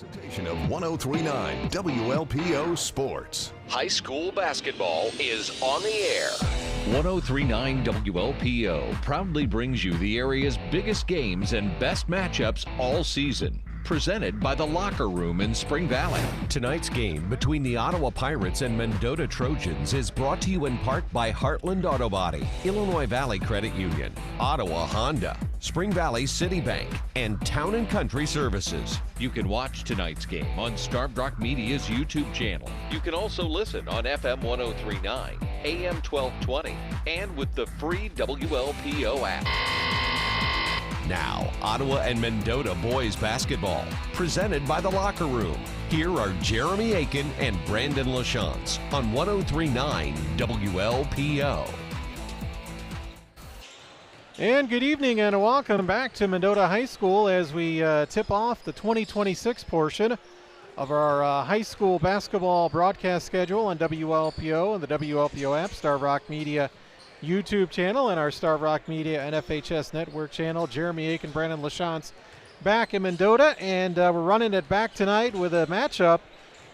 Presentation of 103.9 WLPO Sports. High school basketball is on the air. 103.9 WLPO proudly brings you the area's biggest games and best matchups all season. Presented by the Locker Room in Spring Valley. Tonight's game between the Ottawa Pirates and Mendota Trojans is brought to you in part by Heartland Auto Body, Illinois Valley Credit Union, Ottawa Honda, Spring Valley City Bank, and Town & Country Services. You can watch tonight's game on Starved Rock Media's YouTube channel. You can also listen on FM 103.9, AM 1220, and with the free WLPO app. Now, Ottawa and Mendota boys basketball, presented by the Locker Room. Here are Jeremy Aiken and Brandon LaChance on 103.9 WLPO. And good evening and welcome back to Mendota High School as we tip off the 2026 portion of our high school basketball broadcast schedule on WLPO and the WLPO app, Starved Rock Media YouTube channel, and our Starved Rock Media and FHS Network channel. Jeremy Aiken, Brandon LaChance back in Mendota, and we're running it back tonight with a matchup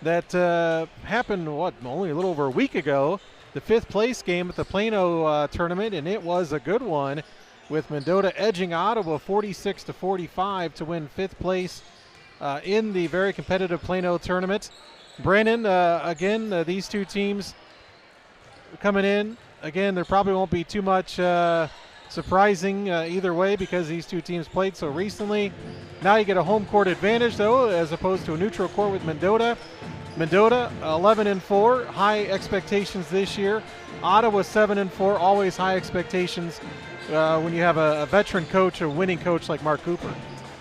that happened, only a little over a week ago, the fifth place game at the Plano tournament, and it was a good one, with Mendota edging Ottawa 46-45 to win fifth place in the very competitive Plano tournament. Brandon, again, these two teams coming in. Again, there probably won't be too much surprising either way because these two teams played so recently. Now you get a home court advantage, though, as opposed to a neutral court with Mendota. Mendota 11-4, high expectations this year. Ottawa 7-4, always high expectations when you have a veteran coach, a winning coach like Mark Cooper.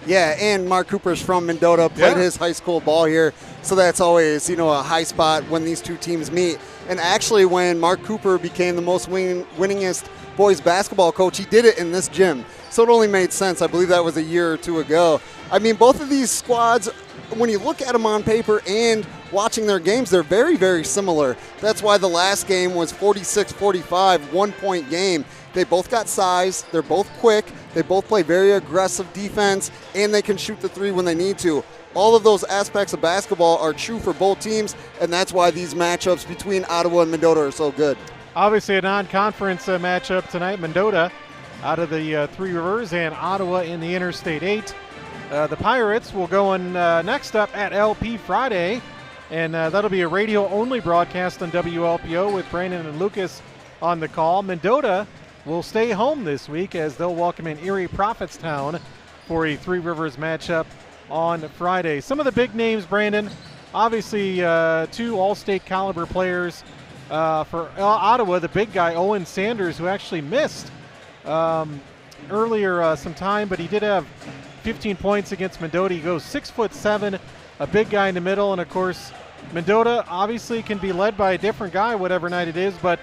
Yeah, and Mark Cooper's from Mendota, played his high school ball here, so that's always, a high spot when these two teams meet. And actually, when Mark Cooper became the most winningest boys basketball coach, he did it in this gym. So it only made sense. I believe that was a year or two ago. I mean, both of these squads, when you look at them on paper and watching their games, they're very, very similar. That's why the last game was 46-45, one-point game. They both got size. They're both quick. They both play very aggressive defense, and they can shoot the three when they need to. All of those aspects of basketball are true for both teams, and that's why these matchups between Ottawa and Mendota are so good. Obviously a non-conference matchup tonight. Mendota out of the Three Rivers and Ottawa in the Interstate 8. The Pirates will go on next up at LP Friday, and that'll be a radio-only broadcast on WLPO with Brandon and Lucas on the call. Mendota will stay home this week as they'll welcome in Erie Prophetstown for a Three Rivers matchup on Friday. Some of the big names, Brandon, obviously two all-state caliber players for Ottawa. The big guy, Owen Sanders, who actually missed earlier some time, but he did have 15 points against Mendota. He goes 6'7", a big guy in the middle, and of course Mendota obviously can be led by a different guy whatever night it is, but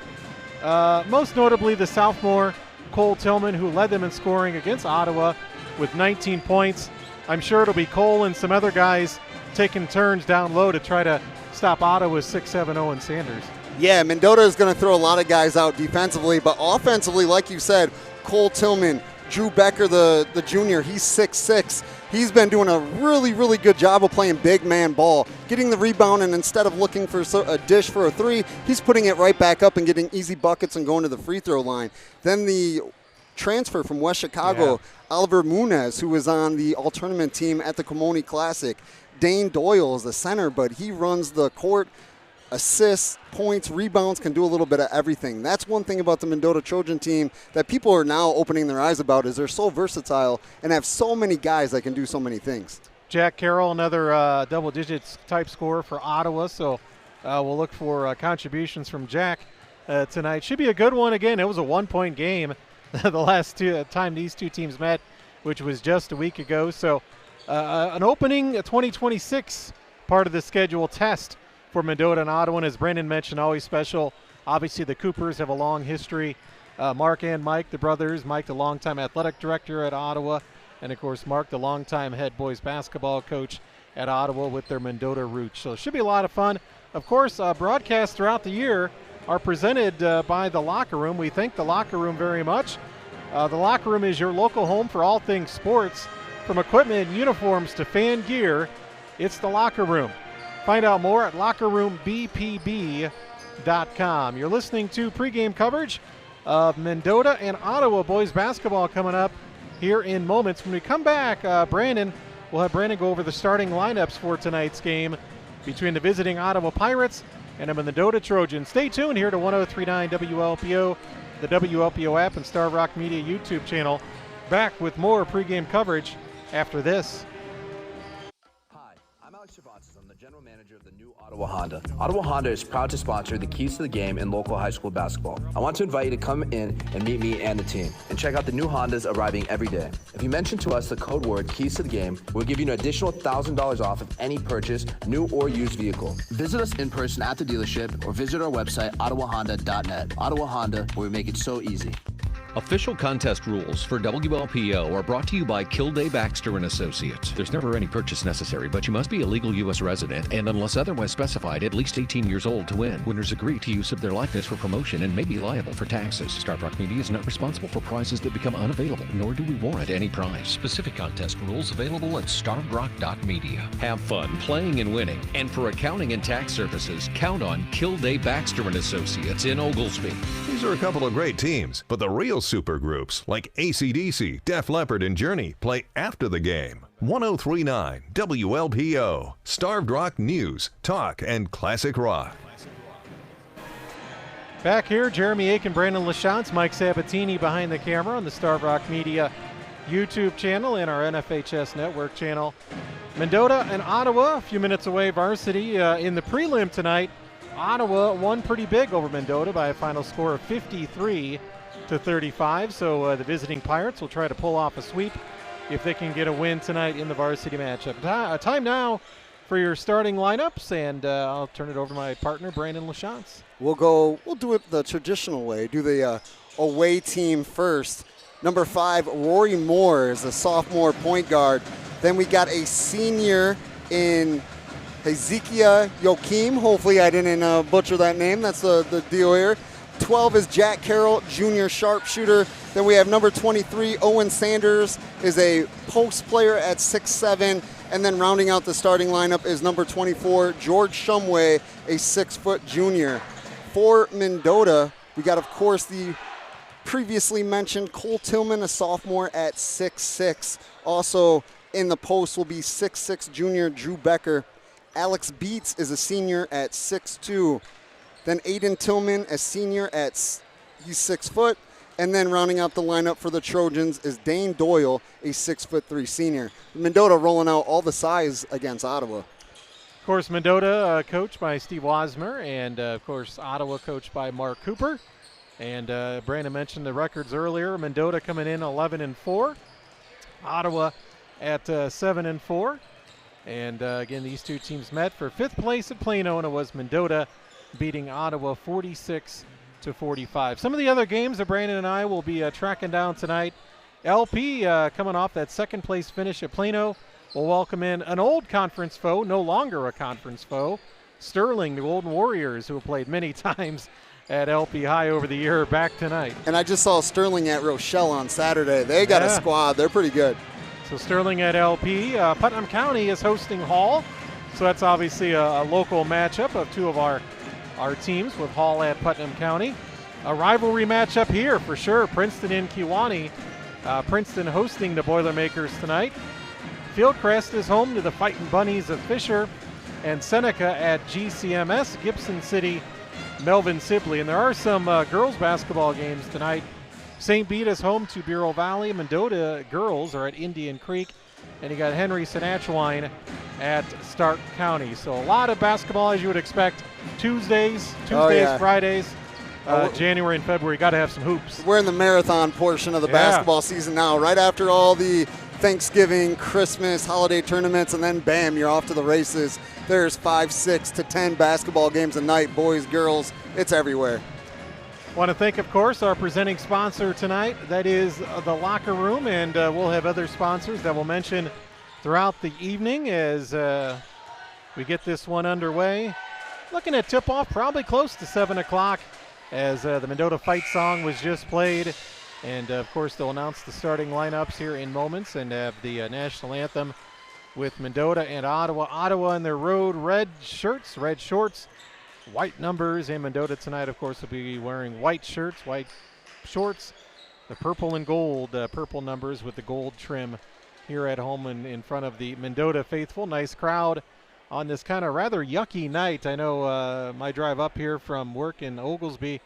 most notably the sophomore Cole Tillman, who led them in scoring against Ottawa with 19 points. I'm sure it'll be Cole and some other guys taking turns down low to try to stop Ottawa's 6'7" Owen Sanders. Yeah, Mendota is going to throw a lot of guys out defensively, but offensively, like you said, Cole Tillman, Drew Becker, the junior, he's 6'6". He's been doing a really, really good job of playing big man ball, getting the rebound, and instead of looking for a dish for a three, he's putting it right back up and getting easy buckets and going to the free throw line. Then the transfer from West Chicago, Oliver Munez, who was on the all-tournament team at the Kimoni Classic. Dane Doyle is the center, but he runs the court, assists, points, rebounds, can do a little bit of everything. That's one thing about the Mendota Trojan team that people are now opening their eyes about, is they're so versatile and have so many guys that can do so many things. Jack Carroll, another double digits type scorer for Ottawa, so we'll look for contributions from Jack tonight. Should be a good one. Again, it was a one-point game the last time these two teams met, which was just a week ago. So an opening 2026 part of the schedule test for Mendota and Ottawa. And as Brandon mentioned, always special. Obviously, the Coopers have a long history. Mark and Mike, the brothers. Mike, the longtime athletic director at Ottawa. And, of course, Mark, the longtime head boys basketball coach at Ottawa with their Mendota roots. So it should be a lot of fun. Of course, broadcasts throughout the year are presented by the Locker Room. We thank the Locker Room very much. The Locker Room is your local home for all things sports, from equipment and uniforms to fan gear. It's the Locker Room. Find out more at lockerroombpb.com. You're listening to pregame coverage of Mendota and Ottawa boys basketball coming up here in moments. When we come back, we'll have Brandon go over the starting lineups for tonight's game between the visiting Ottawa Pirates and the Mendota Trojans. Stay tuned here to 103.9 WLPO, the WLPO app, and Star Rock Media YouTube channel. Back with more pregame coverage after this. Hi, I'm Alex Cervantes. I'm the general manager of the new Ottawa Honda. Ottawa Honda is proud to sponsor the Keys to the Game in local high school basketball. I want to invite you to come in and meet me and the team and check out the new Hondas arriving every day. If you mention to us the code word Keys to the Game, we'll give you an additional $1,000 off of any purchase, new or used vehicle. Visit us in person at the dealership or visit our website, ottawahonda.net. Ottawa Honda, where we make it so easy. Official contest rules for WLPO are brought to you by Kilday Baxter & Associates. There's never any purchase necessary, but you must be a legal U.S. resident and, unless otherwise specified, at least 18 years old to win. Winners agree to use of their likeness for promotion and may be liable for taxes. Star Rock Media is not responsible for prizes that become unavailable, nor do we warrant any prize. Specific contest rules available at starrock.media. Have fun playing and winning. And for accounting and tax services, count on Kilday Baxter & Associates in Oglesby. These are a couple of great teams, but the real super groups like AC/DC, Def Leppard, and Journey play after the game. 103.9 WLPO, Starved Rock News, Talk, and Classic Rock. Back here, Jeremy Aiken, Brandon Lachance, Mike Sabatini behind the camera on the Starved Rock Media YouTube channel and our NFHS Network channel. Mendota and Ottawa, a few minutes away, Varsity in the prelim tonight. Ottawa won pretty big over Mendota by a final score of 53-35. So the visiting Pirates will try to pull off a sweep if they can get a win tonight in the Varsity matchup. Time now for your starting lineups, and I'll turn it over to my partner, Brandon Lachance. We'll do it the traditional way. Do the away team first. Number 5, Rory Moore is a sophomore point guard. Then we got a senior in Hezekiah Joachim. Hopefully I didn't butcher that name. That's the deal here. 12 is Jack Carroll, junior sharpshooter. Then we have number 23, Owen Sanders, is a post player at 6'7". And then rounding out the starting lineup is number 24, George Shumway, a 6-foot junior. For Mendota, we got, of course, the previously mentioned Cole Tillman, a sophomore at 6'6". Also in the post will be 6'6" junior Drew Becker. Alex Beats is a senior at 6'2". Then Aiden Tillman, a senior he's 6 foot. And then rounding out the lineup for the Trojans is Dane Doyle, a 6'3" senior. Mendota rolling out all the size against Ottawa. Of course, Mendota coached by Steve Wasmer, and of course, Ottawa coached by Mark Cooper. And Brandon mentioned the records earlier. Mendota coming in 11-4. Ottawa at 7-4. And again, these two teams met for 5th place at Plano, and it was Mendota beating Ottawa 46-45. Some of the other games that Brandon and I will be tracking down tonight. LP coming off that 2nd place finish at Plano will welcome in an old conference foe, no longer a conference foe, Sterling, the Golden Warriors, who have played many times at LP High over the year, back tonight. And I just saw Sterling at Rochelle on Saturday. They got a squad. They're pretty good. So Sterling at LP. Putnam County is hosting Hall. So that's obviously a local matchup of two of our teams, with Hall at Putnam County. A rivalry matchup here for sure. Princeton and Kewanee. Princeton hosting the Boilermakers tonight. Fieldcrest is home to the Fightin' Bunnies of Fisher, and Seneca at GCMS. Gibson City, Melvin Sibley. And there are some girls basketball games tonight. St. Bede is home to Bureau Valley. Mendota girls are at Indian Creek. And you got Henry Senachwine at Stark County. So a lot of basketball, as you would expect. Tuesdays, Fridays, January and February. Got to have some hoops. We're in the marathon portion of the basketball season now, right after all the Thanksgiving, Christmas, holiday tournaments, and then bam, you're off to the races. There's 5, 6 to 10 basketball games a night, boys, girls. It's everywhere. Want to thank, of course, our presenting sponsor tonight. That is the Locker Room, and we'll have other sponsors that we'll mention throughout the evening as we get this one underway. Looking at tip-off, probably close to 7 o'clock, as the Mendota Fight Song was just played. And, of course, they'll announce the starting lineups here in moments and have the national anthem with Mendota and Ottawa. Ottawa in their road red shirts, red shorts, white numbers. And Mendota tonight, of course, will be wearing white shirts, white shorts, the purple and gold, purple numbers with the gold trim here at home in front of the Mendota faithful. Nice crowd on this kind of rather yucky night. I know my drive up here from work in Oglesby,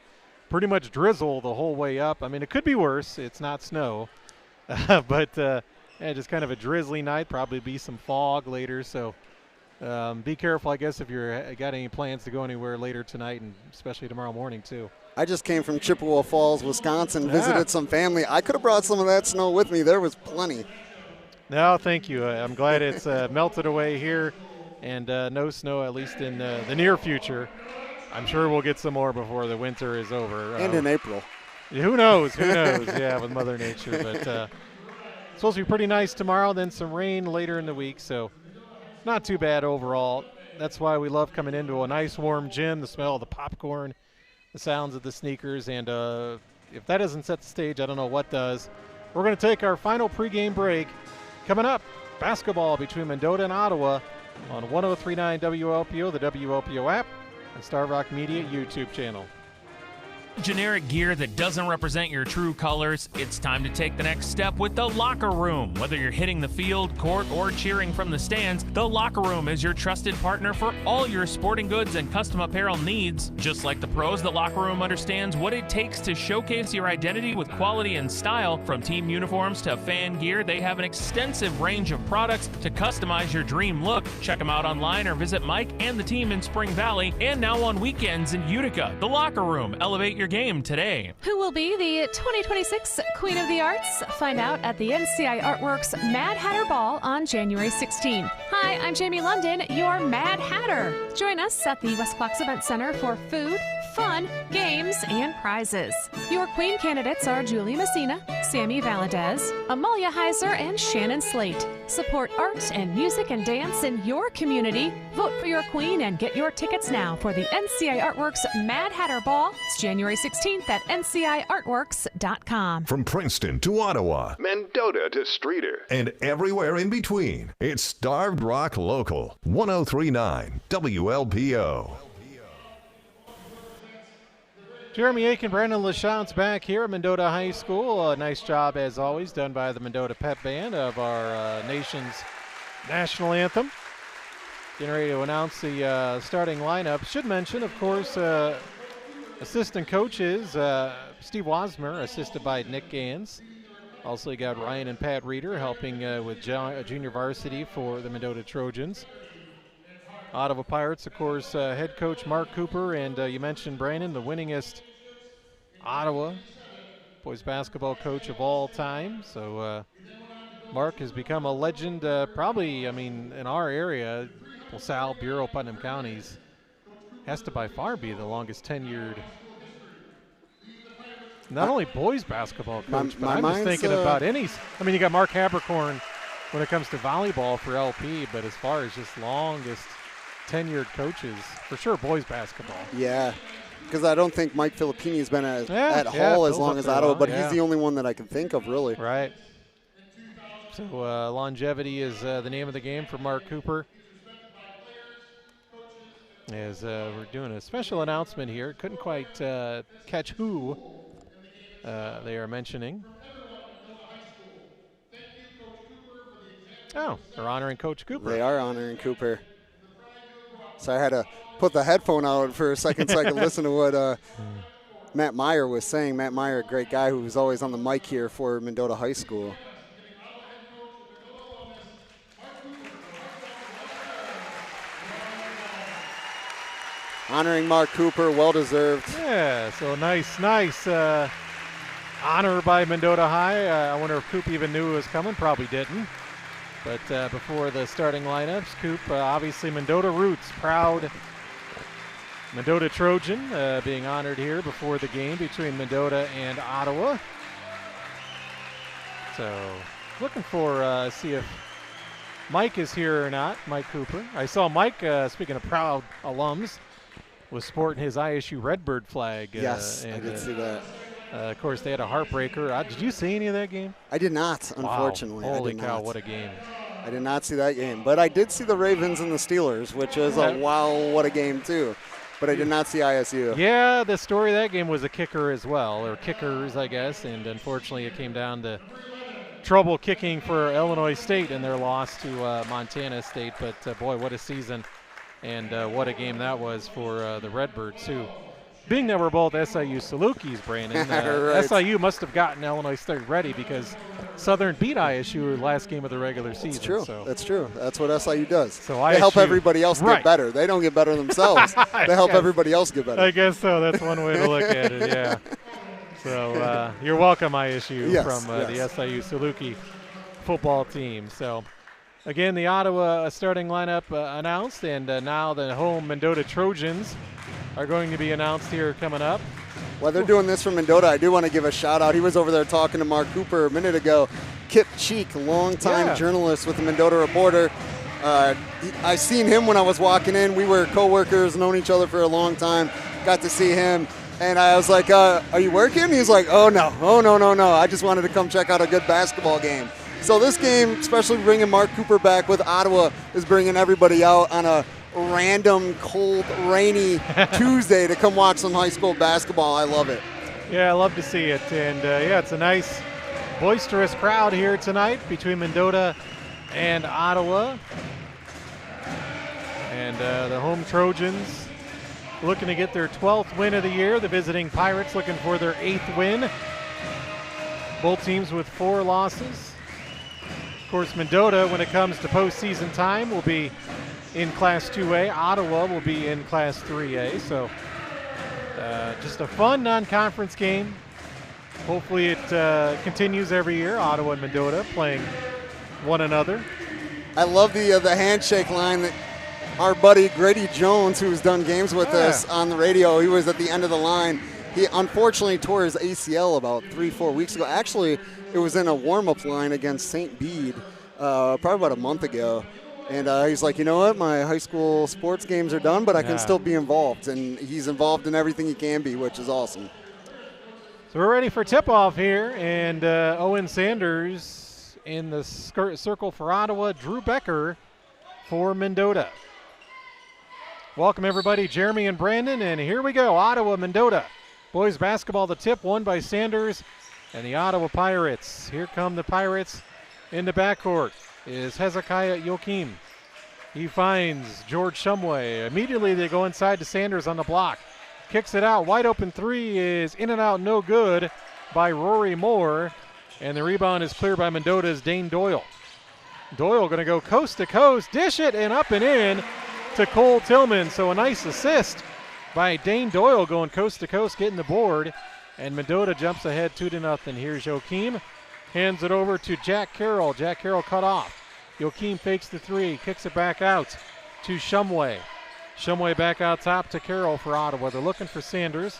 pretty much drizzle the whole way up. I mean, it could be worse. It's not snow, but yeah, just kind of a drizzly night. Probably be some fog later, so be careful, I guess, if you're got any plans to go anywhere later tonight, and especially tomorrow morning too. I just came from Chippewa Falls, Wisconsin, visited some family. I could have brought some of that snow with me. There was plenty. No, thank you. I'm glad it's melted away here, and no snow, at least in the near future. I'm sure we'll get some more before the winter is over. And in April. Who knows? Who knows? Yeah, with Mother Nature. But it's supposed to be pretty nice tomorrow, then some rain later in the week, so not too bad overall. That's why we love coming into a nice warm gym, the smell of the popcorn, the sounds of the sneakers, and if that doesn't set the stage, I don't know what does. We're going to take our final pregame break. Coming up, basketball between Mendota and Ottawa on 103.9 WLPO, the WLPO app, and Star Rock Media YouTube channel. Generic gear that doesn't represent your true colors, it's time to take the next step with the Locker Room. Whether you're hitting the field, court, or cheering from the stands, the Locker Room is your trusted partner for all your sporting goods and custom apparel needs. Just like the pros, the Locker Room understands what it takes to showcase your identity with quality and style. From team uniforms to fan gear, they have an extensive range of products to customize your dream look. Check them out online or visit Mike and the team in Spring Valley, and now on weekends in Utica. The Locker Room. Elevate your game today. Who will be the 2026 Queen of the Arts? Find out at the NCI Artworks Mad Hatter Ball on January 16. Hi, I'm Jamie London, your Mad Hatter. Join us at the West Clocks Event Center for food, fun, games, and prizes. Your Queen candidates are Julie Messina, Sammy Valadez, Amalia Heiser, and Shannon Slate. Support art and music and dance in your community. Vote for your Queen and get your tickets now for the NCI Artworks Mad Hatter Ball. It's January 16th at nciartworks.com. From Princeton to Ottawa, Mendota to Streeter. and everywhere in between, it's Starved Rock Local, 103.9 WLPO. Jeremy Aiken, Brandon LaChance back here at Mendota High School. A nice job, as always, done by the Mendota Pep Band of our nation's national anthem. Getting ready to announce the starting lineup. Should mention, of course, assistant coaches, Steve Wasmer, assisted by Nick Gans. Also, you got Ryan and Pat Reeder helping with junior varsity for the Mendota Trojans. Ottawa Pirates, of course, head coach Mark Cooper, and you mentioned, Brandon, the winningest Ottawa boys basketball coach of all time. So Mark has become a legend, probably, I mean, in our area, LaSalle, Bureau, Putnam counties, has to by far be the longest tenured, not only boys basketball coach, but I'm just thinking about any. I mean, you got Mark Habercorn when it comes to volleyball for LP, but as far as just longest tenured coaches, for sure, boys basketball. Yeah, because I don't think Mike Filippini has been at Hall as long as Ottawa, but he's the only one that I can think of, really. Right. So longevity is the name of the game for Mark Cooper. As we're doing a special announcement here. Couldn't quite catch who they are mentioning. Oh, they're honoring Coach Cooper. They are honoring Cooper. So I had to put the headphone out for a second so I could listen to what Matt Meyer was saying. Matt Meyer, a great guy who was always on the mic here for Mendota High School. Honoring Mark Cooper, well-deserved. Yeah, so nice honor by Mendota High. I wonder if Coop even knew it was coming. Probably didn't. But before the starting lineups, Coop, obviously Mendota roots, proud Mendota Trojan being honored here before the game between Mendota and Ottawa. So looking for see if Mike is here or not, Mike Cooper. I saw Mike, speaking of proud alums, was sporting his ISU Redbird flag. Yes, I did see that. Of course, they had a heartbreaker. Did you see any of that game? I did not, unfortunately. Wow. Holy I did cow, not. what a game. I did not see that game, but I did see the Ravens and the Steelers, which is a wow, what a game too. But I did not see ISU. Yeah, the story of that game was a kicker as well, or kickers, I guess, and unfortunately it came down to trouble kicking for Illinois State in their loss to Montana State. But boy, what a season, and what a game that was for the Redbirds too. Being that we're both SIU Salukis, Brandon, Right. SIU must have gotten Illinois State ready because Southern beat ISU last game of the regular season. That's true. So. That's true. That's what SIU does. So they help ISU everybody else get better. They don't get better themselves. They help everybody else get better. I guess so. That's one way to look at it, yeah. So you're welcome, ISU, from the SIU Saluki football team. So, again, the Ottawa starting lineup announced, and now the home Mendota Trojans are going to be announced here coming up. While they're doing this from Mendota, I do want to give a shout-out. He was over there talking to Mark Cooper a minute ago. Kip Cheek, longtime journalist with the Mendota Reporter. I seen him when I was walking in. We were co-workers, known each other for a long time. Got to see him. And I was like, are you working? He's like, oh, no. I just wanted to come check out a good basketball game. So this game, especially bringing Mark Cooper back with Ottawa, is bringing everybody out on a random, cold, rainy Tuesday to come watch some high school basketball. I love it. Yeah, I love to see it. And, it's a nice, boisterous crowd here tonight between Mendota and Ottawa. And the home Trojans looking to get their 12th win of the year. The visiting Pirates looking for their 8th win. Both teams with 4 losses. Of course, Mendota, when it comes to postseason time, will be in Class 2A. Ottawa will be in Class 3A. So just a fun non-conference game. Hopefully it continues every year. Ottawa and Mendota playing one another. I love the handshake line that our buddy Grady Jones, who's done games with us on the radio, he was at the end of the line. He unfortunately tore his ACL about 3-4 weeks ago. Actually, it was in a warm-up line against St. Bede probably about a month ago. And he's like, you know what, my high school sports games are done, but I can still be involved. And he's involved in everything he can be, which is awesome. So we're ready for tip-off here. And Owen Sanders in the circle for Ottawa, Drew Becker for Mendota. Welcome, everybody. Jeremy and Brandon, and here we go. Ottawa, Mendota. Boys basketball, the tip won by Sanders and the Ottawa Pirates. Here come the Pirates in the backcourt is Hezekiah Joachim. He finds George Shumway. Immediately they go inside to Sanders on the block. Kicks it out. Wide open three is in and out, no good by Rory Moore. And the rebound is cleared by Mendota's Dane Doyle. Doyle going to go coast to coast, dish it, and up and in to Cole Tillman. So a nice assist by Dane Doyle going coast to coast, getting the board. And Mendota jumps ahead 2-0. Here's Joachim. Hands it over to Jack Carroll. Jack Carroll cut off. Joachim fakes the three, kicks it back out to Shumway. Shumway back out top to Carroll for Ottawa. They're looking for Sanders.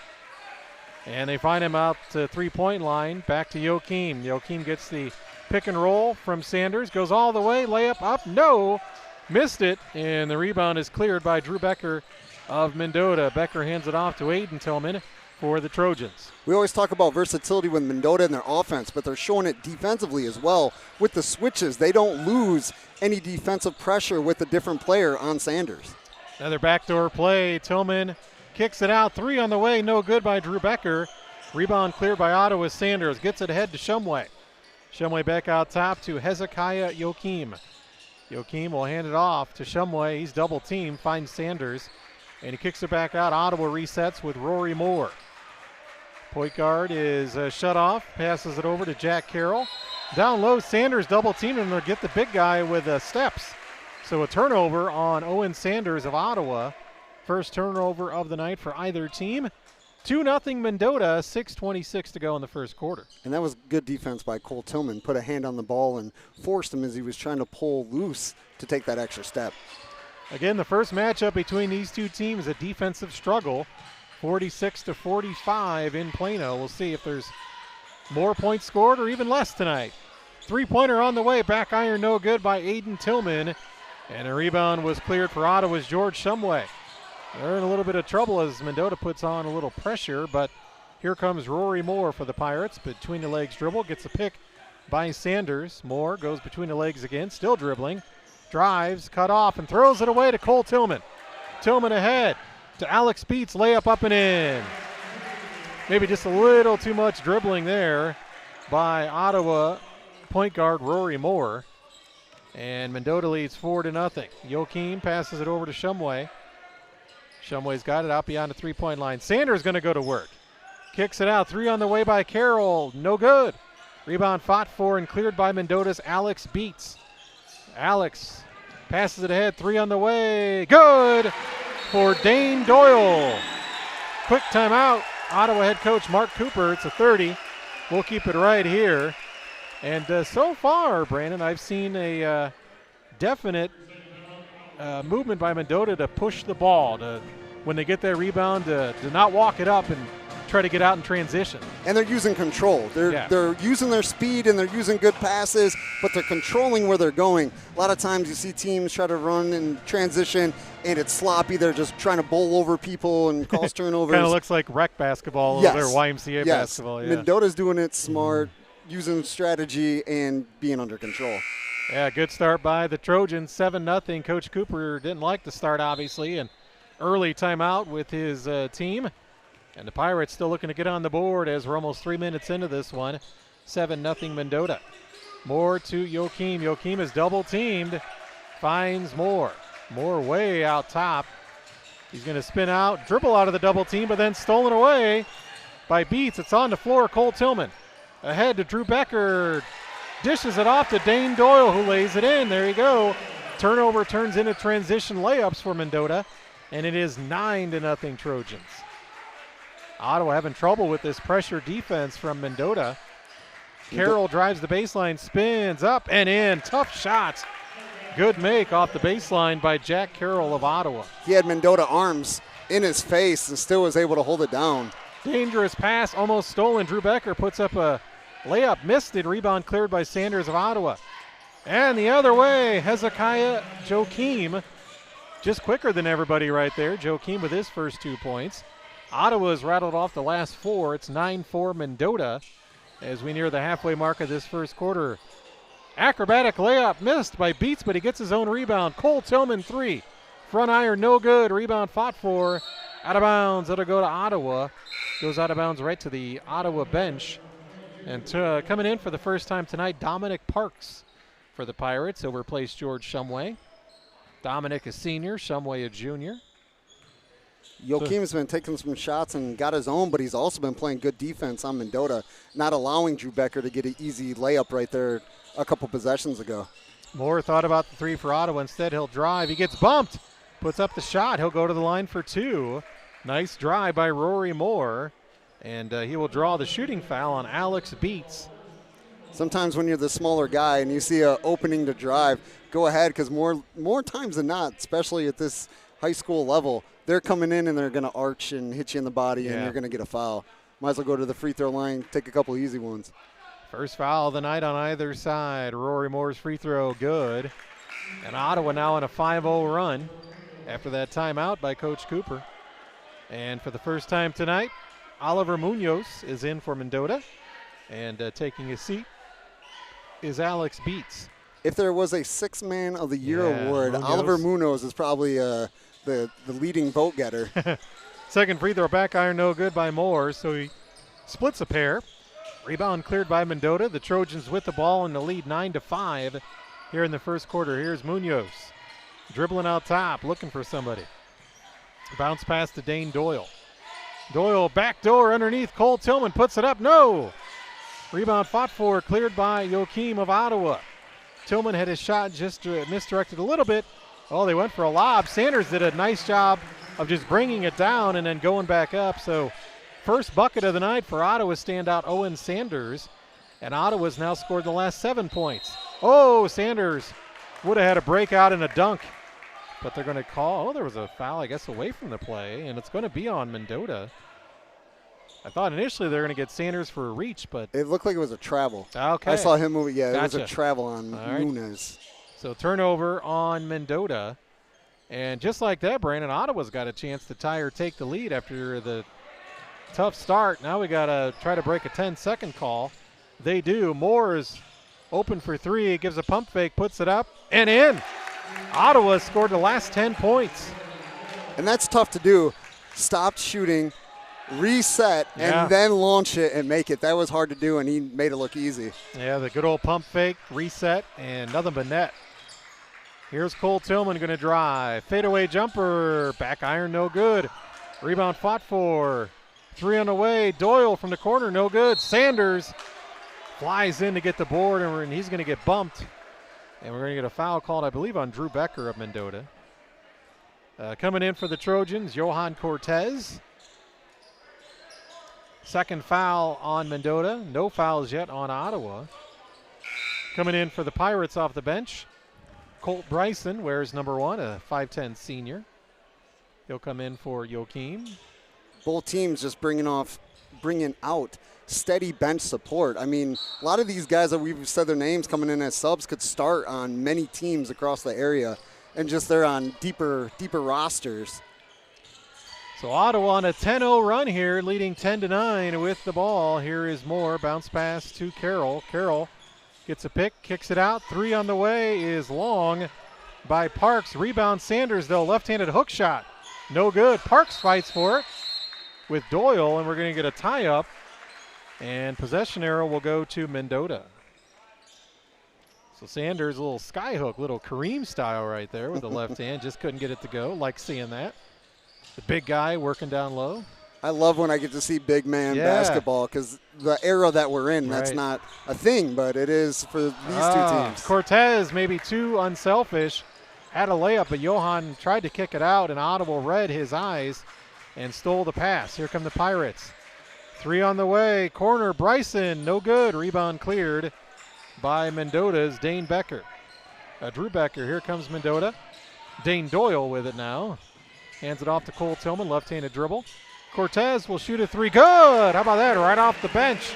And they find him out to three-point line. Back to Joachim. Joachim gets the pick and roll from Sanders. Goes all the way. Layup up. No. Missed it. And the rebound is cleared by Drew Becker of Mendota. Becker hands it off to Aiden Tillman for the Trojans. We always talk about versatility with Mendota and their offense, but they're showing it defensively as well. With the switches, they don't lose any defensive pressure with a different player on Sanders. Another backdoor play. Tillman kicks it out. Three on the way. No good by Drew Becker. Rebound cleared by Ottawa. Sanders gets it ahead to Shumway. Shumway back out top to Hezekiah Joachim. Joachim will hand it off to Shumway. He's double teamed. Finds Sanders. And he kicks it back out. Ottawa resets with Rory Moore. Point guard is shut off. Passes it over to Jack Carroll. Down low, Sanders double teamed him to get the big guy with steps. So a turnover on Owen Sanders of Ottawa. First turnover of the night for either team. 2-0 Mendota, 6:26 to go in the first quarter. And that was good defense by Cole Tillman. Put a hand on the ball and forced him as he was trying to pull loose to take that extra step. Again, the first matchup between these two teams, a defensive struggle. 46-45 in Plano. We'll see if there's more points scored or even less tonight. Three-pointer on the way. Back iron no good by Aiden Tillman. And a rebound was cleared for Ottawa's George Shumway. They're in a little bit of trouble as Mendota puts on a little pressure, but here comes Rory Moore for the Pirates. Between the legs dribble, gets a pick by Sanders. Moore goes between the legs again, still dribbling. Drives, cut off, and throws it away to Cole Tillman. Tillman ahead to Alex Beats, layup up and in. Maybe just a little too much dribbling there by Ottawa point guard Rory Moore. And Mendota leads 4-0. Joachim passes it over to Shumway. Shumway's got it out beyond the three-point line. Sanders going to go to work. Kicks it out. 3 on the way by Carroll. No good. Rebound fought for and cleared by Mendota's Alex Beats. Alex passes it ahead. 3 on the way. Good for Dane Doyle. Quick timeout. Ottawa head coach Mark Cooper. It's a 30. We'll keep it right here. And so far, Brandon, I've seen a definite movement by Mendota to push the ball, to when they get their rebound, to not walk it up and try to get out in transition. And they're using control. They're using their speed and they're using good passes, but they're controlling where they're going. A lot of times you see teams try to run in transition and it's sloppy. They're just trying to bowl over people and cause turnovers. Kind of looks like rec basketball over there, YMCA basketball. Yeah. Mendota's doing it smart, using strategy and being under control. Yeah, good start by the Trojans, 7-0. Coach Cooper didn't like the start, obviously, and early timeout with his team. And the Pirates still looking to get on the board as we're almost 3 minutes into this one. 7-0 Mendota. Moore to Joachim. Joachim is double-teamed. Finds Moore. Moore way out top. He's going to spin out, dribble out of the double team, but then stolen away by Beats. It's on the floor. Cole Tillman ahead to Drew Becker. Dishes it off to Dane Doyle, who lays it in. There you go. Turnover turns into transition layups for Mendota, and it is 9-0 Trojans. Ottawa having trouble with this pressure defense from Mendota. Carroll drives the baseline, spins up and in. Tough shot. Good make off the baseline by Jack Carroll of Ottawa. He had Mendota arms in his face and still was able to hold it down. Dangerous pass, almost stolen. Drew Becker puts up a layup, missed it. Rebound cleared by Sanders of Ottawa. And the other way, Hezekiah Joachim. Just quicker than everybody right there. Joachim with his first 2 points. Ottawa's rattled off the last 4. It's 9-4 Mendota as we near the halfway mark of this first quarter. Acrobatic layup missed by Beats, but he gets his own rebound. Cole Tillman 3. Front iron no good. Rebound fought for. Out of bounds. It'll go to Ottawa. Goes out of bounds right to the Ottawa bench. And coming in for the first time tonight, Dominic Parks for the Pirates. He'll replace George Shumway. Dominic is senior, Shumway a junior. Joachim's been taking some shots and got his own, but he's also been playing good defense on Mendota, not allowing Drew Becker to get an easy layup right there a couple possessions ago. Moore thought about the 3 for Ottawa. Instead, he'll drive. He gets bumped, puts up the shot. He'll go to the line for 2. Nice drive by Rory Moore, and he will draw the shooting foul on Alex Beats. Sometimes when you're the smaller guy and you see an opening to drive, go ahead, because more times than not, especially at this high school level, they're coming in and they're going to arch and hit you in the body and you're going to get a foul. Might as well go to the free throw line, take a couple easy ones. First foul of the night on either side. Rory Moore's free throw good. And Ottawa now on a 5-0 run after that timeout by Coach Cooper. And for the first time tonight, Oliver Munoz is in for Mendota. And taking his seat is Alex Beats. If there was a 6th Man of the Year award, Oliver Munoz is probably the leading vote getter. Second free throw, back iron no good by Moore, so he splits a pair. Rebound cleared by Mendota. The Trojans with the ball in the lead 9-5 here in the first quarter. Here's Munoz dribbling out top, looking for somebody. Bounce pass to Dane Doyle. Doyle backdoor underneath. Cole Tillman puts it up. No! Rebound fought for, cleared by Joachim of Ottawa. Tillman had his shot just misdirected a little bit. Oh, they went for a lob. Sanders did a nice job of just bringing it down and then going back up. So first bucket of the night for Ottawa standout Owen Sanders. And Ottawa's now scored the last 7 points. Oh, Sanders would have had a breakout and a dunk. But they're going to call, there was a foul, I guess, away from the play. And it's going to be on Mendota. I thought initially they were going to get Sanders for a reach, but it looked like it was a travel. Okay. I saw him move. Yeah, Gotcha. It was a travel on Nunes. So turnover on Mendota. And just like that, Brandon, Ottawa's got a chance to tie or take the lead after the tough start. Now we got to try to break a 10-second call. They do. Moore is Open for three, gives a pump fake, puts it up, and in. Ottawa scored the last 10 points. And that's tough to do. Stopped shooting, reset, and then launch it and make it. That was hard to do, and he made it look easy. Yeah, the good old pump fake, reset, and nothing but net. Here's Cole Tillman going to drive. Fadeaway jumper, back iron, no good. Rebound fought for. Three on the way. Doyle from the corner, no good. Sanders flies in to get the board, and he's going to get bumped. And we're going to get a foul called, I believe, on Drew Becker of Mendota. Coming in for the Trojans, Johan Cortez. Second foul on Mendota. No fouls yet on Ottawa. Coming in for the Pirates off the bench, Colt Bryson wears number 1, a 5'10 senior. He'll come in for Joachim. Both teams just bringing out steady bench support. I mean, a lot of these guys that we've said their names coming in as subs could start on many teams across the area, and just they're on deeper rosters. So Ottawa on a 10-0 run here, leading 10-9 with the ball. Here is Moore, bounce pass to Carroll. Carroll gets a pick, kicks it out. Three on the way is long by Parks. Rebound Sanders, though, left-handed hook shot. No good. Parks fights for it with Doyle, and we're going to get a tie-up. And possession arrow will go to Mendota. So Sanders, a little skyhook, little Kareem style right there with the left hand. Just couldn't get it to go. Like seeing that. The big guy working down low. I love when I get to see big man basketball, because the era that we're in, that's not a thing, but it is for these two teams. Cortez, maybe too unselfish, had a layup, but Johan tried to kick it out, and Ottawa read his eyes and stole the pass. Here come the Pirates. Three on the way. Corner, Bryson, no good. Rebound cleared by Mendota's Dane Becker. Drew Becker, here comes Mendota. Dane Doyle with it now. Hands it off to Cole Tillman, left-handed dribble. Cortez will shoot a three. Good! How about that? Right off the bench.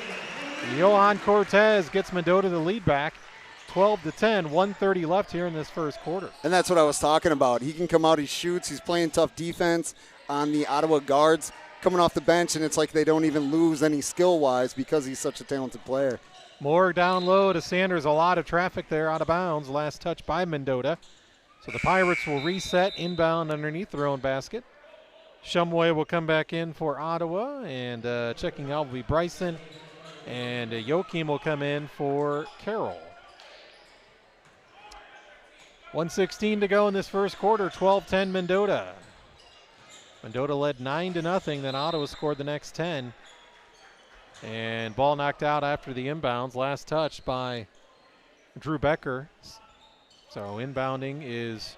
Johan Cortez gets Mendota the lead back. 12-10, 1:30 left here in this first quarter. And that's what I was talking about. He can come out, he shoots, he's playing tough defense on the Ottawa guards, coming off the bench, and it's like they don't even lose any skill-wise because he's such a talented player. Moore down low to Sanders. A lot of traffic there out of bounds. Last touch by Mendota. So the Pirates will reset inbound underneath their own basket. Shumway will come back in for Ottawa, and checking out will be Bryson, and Joachim will come in for Carroll. 1:16 to go in this first quarter, 12-10 Mendota. Mendota led 9-0, then Ottawa scored the next 10. And ball knocked out after the inbounds. Last touch by Drew Becker. So inbounding is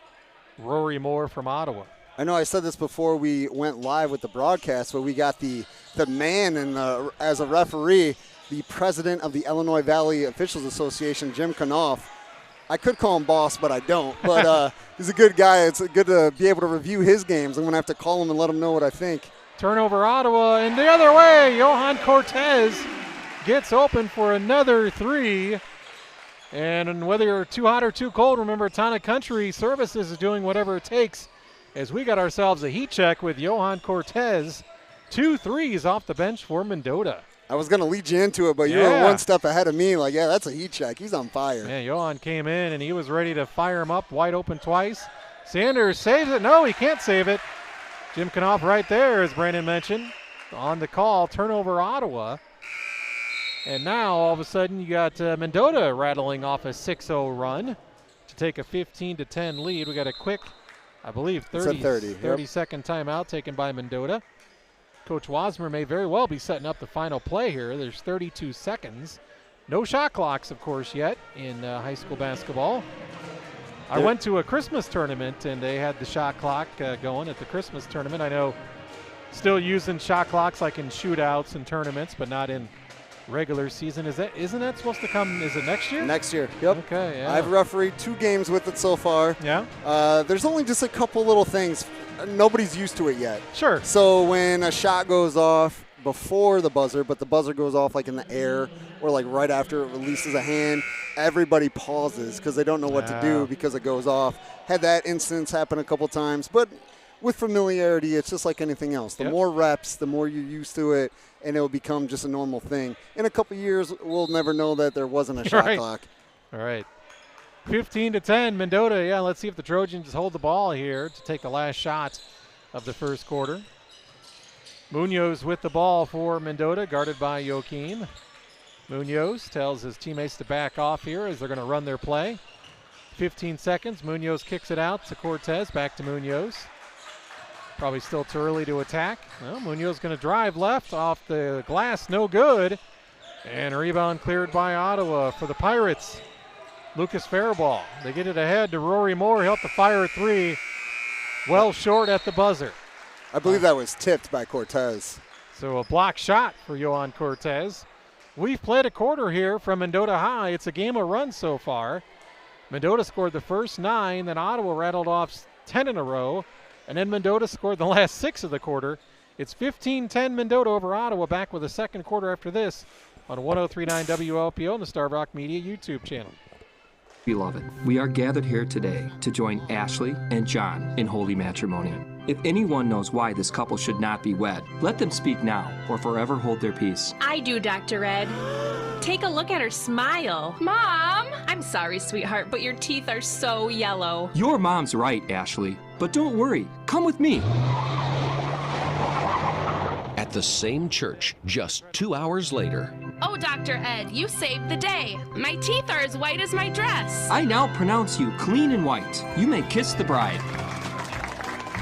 Rory Moore from Ottawa. I know I said this before we went live with the broadcast, but we got the man as a referee, the president of the Illinois Valley Officials Association, Jim Knopf. I could call him boss, but I don't. But he's a good guy. It's good to be able to review his games. I'm going to have to call him and let him know what I think. Turnover Ottawa, and the other way, Johan Cortez gets open for another three. And whether you're too hot or too cold, remember Tana Country Services is doing whatever it takes as we got ourselves a heat check with Johan Cortez. 2 threes off the bench for Mendota. I was going to lead you into it, but you were one step ahead of me. Like, yeah, that's a heat check. He's on fire. Yeah, Johan came in, and he was ready to fire him up wide open twice. Sanders saves it. No, he can't save it. Jim Knopf right there, as Brandon mentioned, on the call. Turnover Ottawa. And now, all of a sudden, you got Mendota rattling off a 6-0 run to take a 15-10 lead. We got a quick, I believe, 30-second timeout taken by Mendota. Coach Wasmer may very well be setting up the final play here. There's 32 seconds. No shot clocks, of course, yet in high school basketball. I went to a Christmas tournament, and they had the shot clock going at the Christmas tournament. I know still using shot clocks like in shootouts and tournaments, but not in regular season. Isn't that supposed to come, is it next year? Next year, yep. Okay, yeah. I've refereed 2 games with it so far. Yeah? There's only just a couple little things. Nobody's used to it yet. Sure. So when a shot goes off before the buzzer, but the buzzer goes off like in the air or like right after it releases a hand, everybody pauses because they don't know what to do because it goes off. Had that instance happen a couple times, but with familiarity, it's just like anything else. The more reps, the more you're used to it, and it will become just a normal thing. In a couple years, we'll never know that there wasn't a shot clock. All right. 15-10, Mendota. Yeah, let's see if the Trojans hold the ball here to take the last shot of the first quarter. Munoz with the ball for Mendota, guarded by Joachim. Munoz tells his teammates to back off here as they're going to run their play. 15 seconds. Munoz kicks it out to Cortez. Back to Munoz. Probably still too early to attack. Well, Munoz going to drive left off the glass. No good. And a rebound cleared by Ottawa for the Pirates. Lucas Faribault. They get it ahead to Rory Moore. He'll have to fire a three. Well short at the buzzer. I believe that was tipped by Cortez. So a block shot for Johan Cortez. We've played a quarter here from Mendota High. It's a game of runs so far. Mendota scored the first 9, then Ottawa rattled off 10 in a row, and then Mendota scored the last 6 of the quarter. It's 15-10 Mendota over Ottawa. Back with the second quarter after this on 103.9 WLPO and the Starved Rock Media YouTube channel. Beloved, we are gathered here today to join Ashley and John in holy matrimony. If anyone knows why this couple should not be wed, let them speak now or forever hold their peace. I do, Dr. Ed. Take a look at her smile. Mom! I'm sorry, sweetheart, but your teeth are so yellow. Your mom's right, Ashley. But don't worry. Come with me. At the same church, just 2 hours later. Oh, Dr. Ed, you saved the day. My teeth are as white as my dress. I now pronounce you clean and white. You may kiss the bride.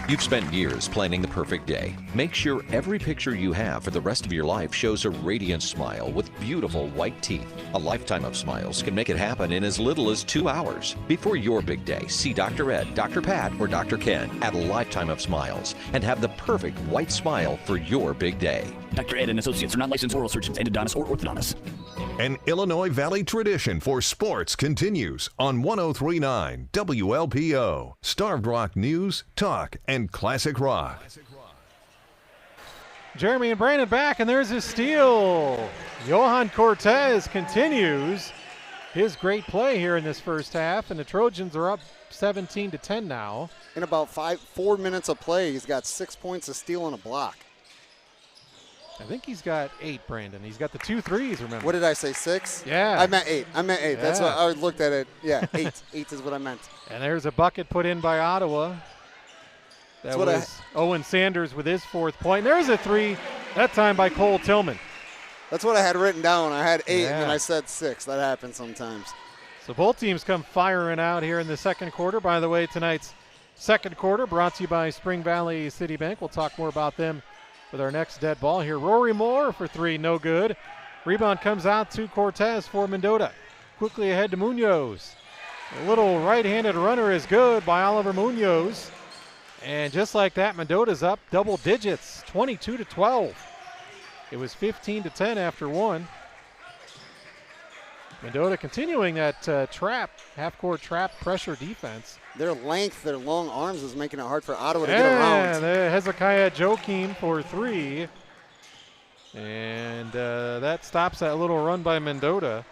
You've spent years planning the perfect day. Make sure every picture you have for the rest of your life shows a radiant smile with beautiful white teeth. A lifetime of smiles can make it happen in as little as 2 hours. Before your big day, see Dr. Ed, Dr. Pat, or Dr. Ken at a Lifetime of Smiles and have the perfect white smile for your big day. Dr. Ed and Associates are not licensed oral surgeons, endodontists, or orthodontists. An Illinois Valley tradition for sports continues on 103.9 WLPO. Starved Rock News, Talk, and Classic Rock. Jeremy and Brandon back, and there's his steal. Johan Cortez continues his great play here in this first half, and the Trojans are up 17-10 now. In about 4 minutes of play, he's got 6 points, a steal, and a block. I think he's got 8, Brandon. He's got the 2 threes, remember. What did I say, 6? Yeah. I meant 8. Yeah. That's what I looked at it. Yeah, 8. 8 is what I meant. And there's a bucket put in by Ottawa. That was Owen Sanders with his 4th point. There's a 3, that time by Cole Tillman. That's what I had written down. I had 8, and then I said 6. That happens sometimes. So both teams come firing out here in the second quarter. By the way, tonight's second quarter brought to you by Spring Valley City Bank. We'll talk more about them with our next dead ball here. Rory Moore for 3, no good. Rebound comes out to Cortez for Mendota. Quickly ahead to Munoz. A little right-handed runner is good by Oliver Munoz. And just like that, Mendota's up double digits, 22-12. It was 15-10 after 1. Mendota continuing that half-court trap pressure defense. Their length, their long arms is making it hard for Ottawa to get around. Hezekiah Joachim for 3. And that stops that little run by Mendota.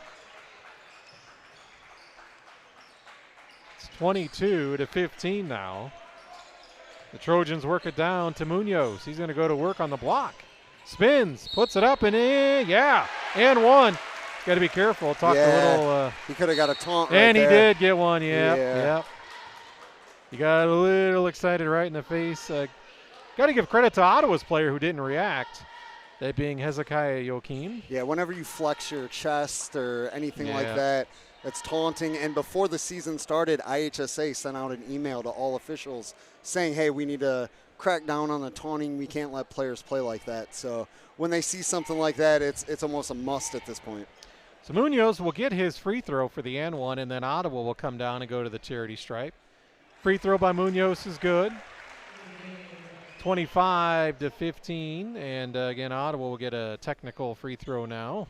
It's 22-15 now. The Trojans work it down to Munoz. He's going to go to work on the block. Spins, puts it up, and and 1. Got to be careful. Talk a little. He could have got a taunt and right he there. did get one, yep. You got a little excited right in the face. Got to give credit to Ottawa's player who didn't react, that being Hezekiah Joachim. Yeah, whenever you flex your chest or anything like that, that's taunting. And before the season started, IHSA sent out an email to all officials saying, hey, we need to crack down on the taunting. We can't let players play like that. So when they see something like that, it's almost a must at this point. So Munoz will get his free throw for the and 1, and then Ottawa will come down and go to the charity stripe. Free throw by Munoz is good. 25-15, and again, Ottawa will get a technical free throw now.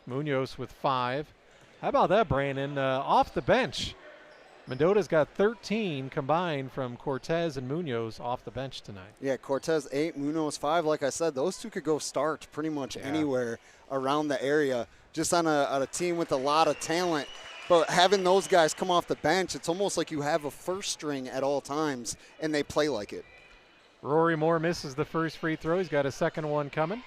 Munoz with 5. How about that, Brandon? Off the bench, Mendota's got 13 combined from Cortez and Munoz off the bench tonight. Yeah, Cortez 8, Munoz 5. Like I said, those two could go start pretty much anywhere around the area, just on a team with a lot of talent. But having those guys come off the bench, it's almost like you have a first string at all times, and they play like it. Rory Moore misses the first free throw. He's got a second one coming.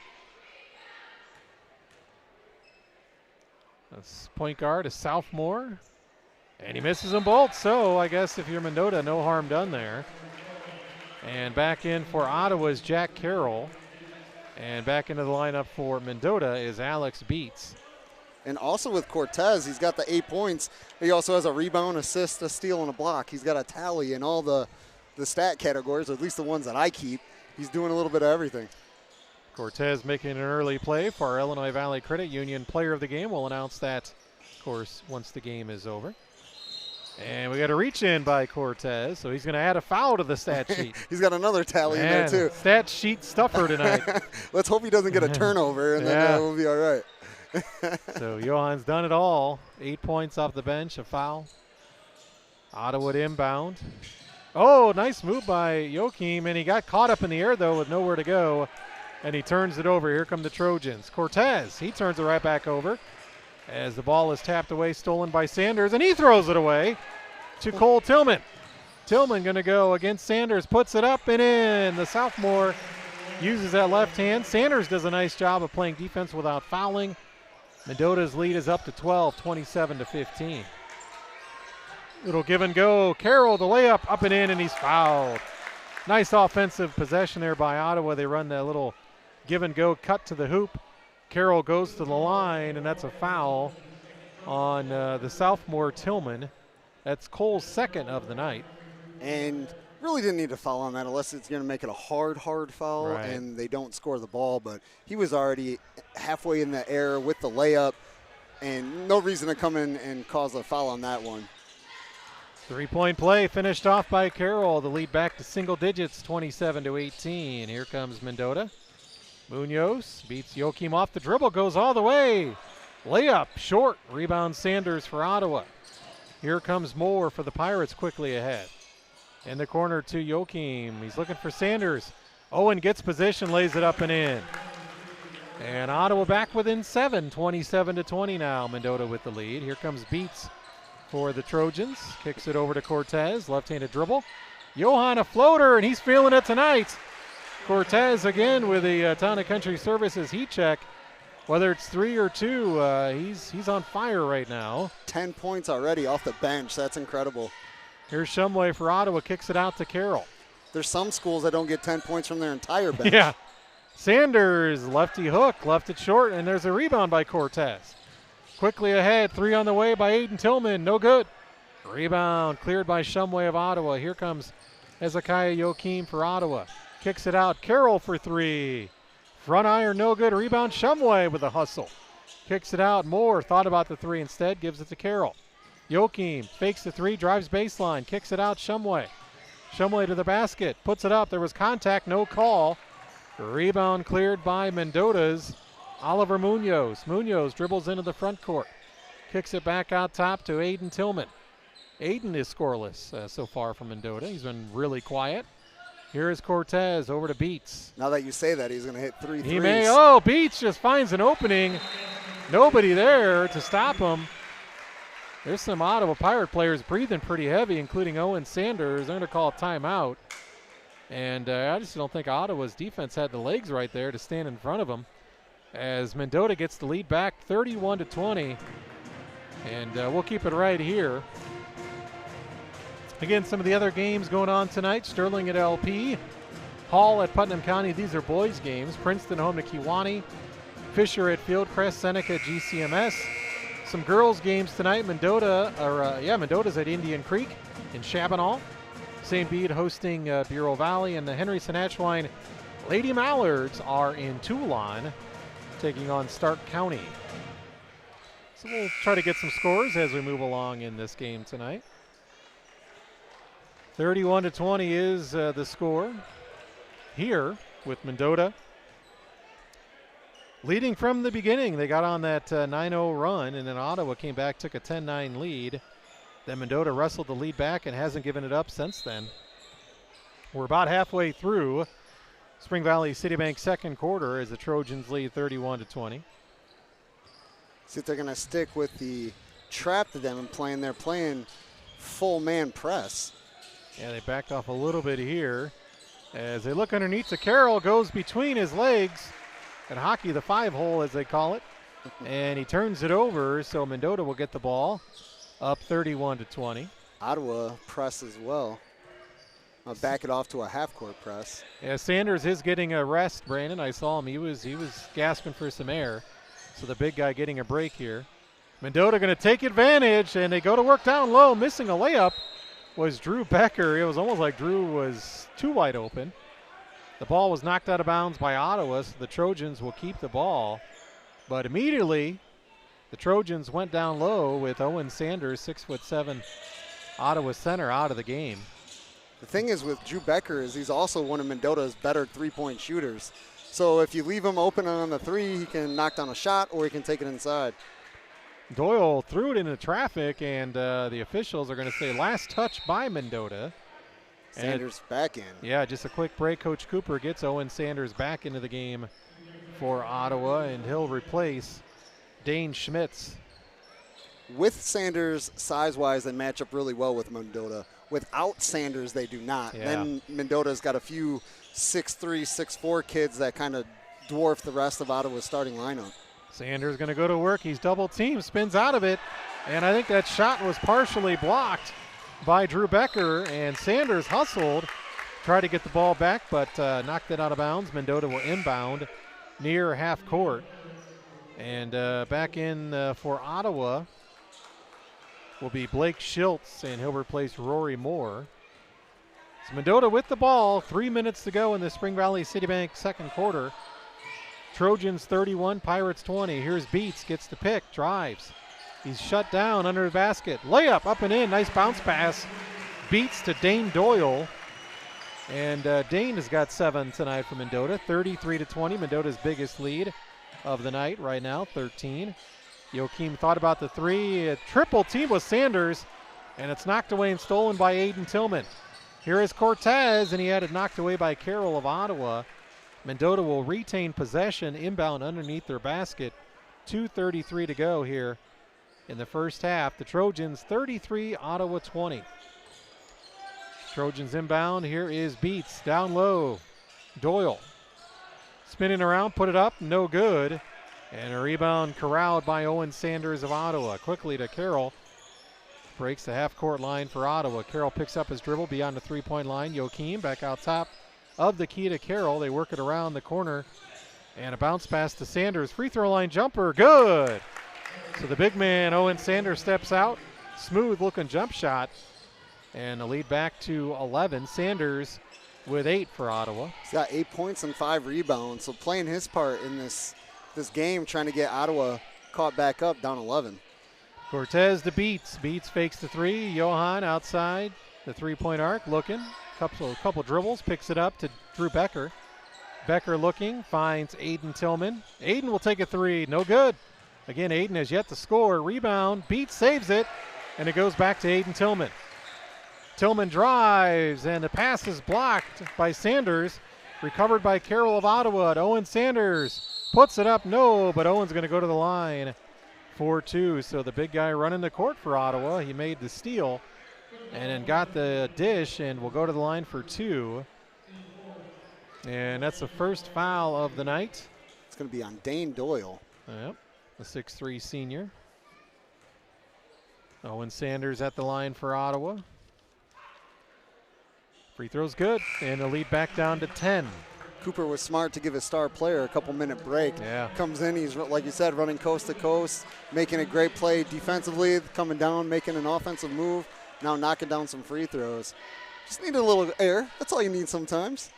This point guard is sophomore. And he misses them both, so I guess if you're Mendota, no harm done there. And back in for Ottawa is Jack Carroll. And back into the lineup for Mendota is Alex Beats. And also with Cortez, he's got the 8 points. He also has a rebound, assist, a steal, and a block. He's got a tally in all the stat categories, or at least the ones that I keep. He's doing a little bit of everything. Cortez making an early play for our Illinois Valley Credit Union Player of the Game. We'll announce that, of course, once the game is over. And we got a reach in by Cortez, so he's going to add a foul to the stat sheet. He's got another tally in there, too. Stat sheet stuffer tonight. Let's hope he doesn't get a turnover, and then we'll be all right. So Johan's done it all. 8 points off the bench, a foul. Ottawa inbound. Oh, nice move by Joachim, and he got caught up in the air, though, with nowhere to go, and he turns it over. Here come the Trojans. Cortez, he turns it right back over as the ball is tapped away, stolen by Sanders, and he throws it away to Cole Tillman. Tillman going to go against Sanders, puts it up and in. The sophomore uses that left hand. Sanders does a nice job of playing defense without fouling. Mendota's lead is up to 12, 27-15. Little give and go. Carroll, the layup, up and in, and he's fouled. Nice offensive possession there by Ottawa. They run that little give and go cut to the hoop. Carroll goes to the line, and that's a foul on the sophomore Tillman. That's Cole's second of the night. And really didn't need to foul on that unless it's going to make it a hard foul, right, and they don't score the ball. But he was already halfway in the air with the layup, and no reason to come in and cause a foul on that one. 3-point play finished off by Carroll. The lead back to single digits, 27-18. Here comes Mendota. Munoz beats Joachim off the dribble, goes all the way. Layup, short. Rebound Sanders for Ottawa. Here comes Moore for the Pirates, quickly ahead. In the corner to Joachim. He's looking for Sanders. Owen gets position, lays it up and in. And Ottawa back within 7, 27-20 now. Mendota with the lead. Here comes Beats for the Trojans. Kicks it over to Cortez. Left-handed dribble. Johan a floater, and he's feeling it tonight. Cortez again with the Town and Country Services heat check. Whether it's 3 or 2, he's on fire right now. 10 points already off the bench. That's incredible. Here's Shumway for Ottawa, kicks it out to Carroll. There's some schools that don't get 10 points from their entire bench. Yeah. Sanders, lefty hook, left it short, and there's a rebound by Cortez. Quickly ahead, 3 on the way by Aiden Tillman, no good. Rebound cleared by Shumway of Ottawa. Here comes Hezekiah Joachim for Ottawa. Kicks it out, Carroll for 3. Front iron, no good. Rebound, Shumway with a hustle. Kicks it out, Moore thought about the 3 instead, gives it to Carroll. Joachim fakes the 3, drives baseline, kicks it out, Shumway. Shumway to the basket, puts it up. There was contact, no call. Rebound cleared by Mendota's Oliver Munoz. Munoz dribbles into the front court. Kicks it back out top to Aiden Tillman. Aiden is scoreless so far from Mendota. He's been really quiet. Here is Cortez over to Beats. Now that you say that, he's going to hit 3 threes. He may. Oh, Beats just finds an opening. Nobody there to stop him. There's some Ottawa Pirate players breathing pretty heavy, including Owen Sanders. They're going to call a timeout. And I just don't think Ottawa's defense had the legs right there to stand in front of them. As Mendota gets the lead back 31-20. And we'll keep it right here. Again, some of the other games going on tonight. Sterling at LP. Hall at Putnam County. These are boys games. Princeton home to Kewanee. Fisher at Fieldcrest. Seneca at GCMS. Some girls games tonight. Mendota's at Indian Creek in Chabanal. St. Bede hosting Bureau Valley, and the Henry Senachwine Lady Mallards are in Toulon taking on Stark County. So we'll try to get some scores as we move along in this game tonight. 31-20 is the score here with Mendota leading from the beginning. They got on that 9-0 run, and then Ottawa came back, took a 10-9 lead. Then Mendota wrestled the lead back and hasn't given it up since then. We're about halfway through Spring Valley Citibank second quarter as the Trojans lead 31-20. See if they're going to stick with the trap to them and they're playing full man press. Yeah, they backed off a little bit here as they look underneath. The Carroll goes between his legs at hockey, the 5-hole as they call it. And he turns it over, so Mendota will get the ball up 31-20. Ottawa press as well. I'll back it off to a half-court press. Yeah, Sanders is getting a rest, Brandon. I saw him. He was gasping for some air. So the big guy getting a break here. Mendota going to take advantage, and they go to work down low. Missing a layup was Drew Becker. It was almost like Drew was too wide open. The ball was knocked out of bounds by Ottawa, so the Trojans will keep the ball. But immediately, the Trojans went down low with Owen Sanders, 6'7", Ottawa center, out of the game. The thing is with Drew Becker is he's also one of Mendota's better three-point shooters. So if you leave him open on the three, he can knock down a shot or he can take it inside. Doyle threw it into traffic, and the officials are going to say last touch by Mendota. Sanders back in. Yeah, just a quick break. Coach Cooper gets Owen Sanders back into the game for Ottawa, and he'll replace Dane Schmitz. With Sanders, size-wise, they match up really well with Mendota. Without Sanders, they do not. Yeah. Then Mendota's got a few 6'3", 6'4" kids that kind of dwarf the rest of Ottawa's starting lineup. Sanders going to go to work. He's double teamed, spins out of it, and I think that shot was partially blocked by Drew Becker, and Sanders hustled, tried to get the ball back, but knocked it out of bounds. Mendota will inbound near half court. And back in for Ottawa will be Blake Schiltz, and he'll replace Rory Moore. So Mendota with the ball, 3 minutes to go in the Spring Valley Citibank second quarter. Trojans 31, Pirates 20. Here's Beats, gets the pick, drives. He's shut down under the basket. Layup up and in, nice bounce pass. Beats to Dane Doyle. And Dane has got 7 tonight for Mendota, 33-20, Mendota's biggest lead of the night right now, 13. Joachim thought about the three. A triple team with Sanders, and it's knocked away and stolen by Aiden Tillman. Here is Cortez, and he had it knocked away by Carroll of Ottawa. Mendota will retain possession, inbound underneath their basket. 2:33 to go here in the first half. The Trojans 33, Ottawa 20. Trojans inbound. Here is Beats down low. Doyle spinning around, put it up, no good. And a rebound corralled by Owen Sanders of Ottawa. Quickly to Carroll. Breaks the half-court line for Ottawa. Carroll picks up his dribble beyond the three-point line. Joachim back out top of the key to Carroll. They work it around the corner. And a bounce pass to Sanders. Free throw line jumper, good. So the big man, Owen Sanders, steps out. Smooth-looking jump shot. And a lead back to 11. Sanders with 8 for Ottawa. He's got 8 points and 5 rebounds. So playing his part in this game, trying to get Ottawa caught back up, down 11. Cortez to Beats. Beats fakes the three. Johan outside the three-point arc, looking. Couple dribbles, picks it up to Drew Becker. Becker looking, finds Aiden Tillman. Aiden will take a three, no good. Again, Aiden has yet to score. Rebound, Beats saves it, and it goes back to Aiden Tillman. Tillman drives, and the pass is blocked by Sanders. Recovered by Carroll of Ottawa. Owen Sanders puts it up, no, but Owen's going to go to the line for 2. So the big guy running the court for Ottawa. He made the steal and then got the dish and will go to the line for 2. And that's the first foul of the night. It's going to be on Dane Doyle. Yep, the 6'3" senior. Owen Sanders at the line for Ottawa. Free throw's good, and the lead back down to 10. Cooper was smart to give his star player a couple-minute break. Yeah. Comes in, he's, like you said, running coast to coast, making a great play defensively, coming down, making an offensive move, now knocking down some free throws. Just need a little air. That's all you need sometimes.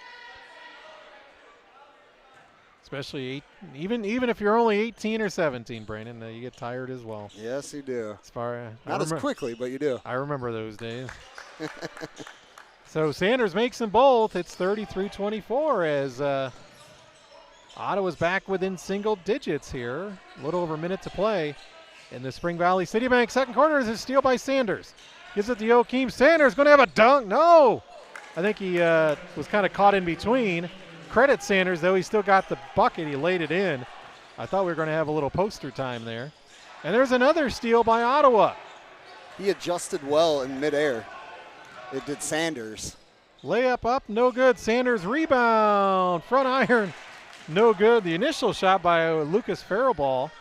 Especially even if you're only 18 or 17, Brandon, you get tired as well. Yes, you do. Not as quickly, but you do. I remember those days. So Sanders makes them both. It's 33-24 as Ottawa's back within single digits here. A little over a minute to play in the Spring Valley Citibank second quarter. Is a steal by Sanders. Gives it to Joachim. Sanders going to have a dunk. No! I think he was kind of caught in between. Credit Sanders, though. He still got the bucket. He laid it in. I thought we were going to have a little poster time there. And there's another steal by Ottawa. He adjusted well in midair. It did Sanders. Layup up, no good. Sanders rebound. Front iron, no good. The initial shot by Lucas Faraball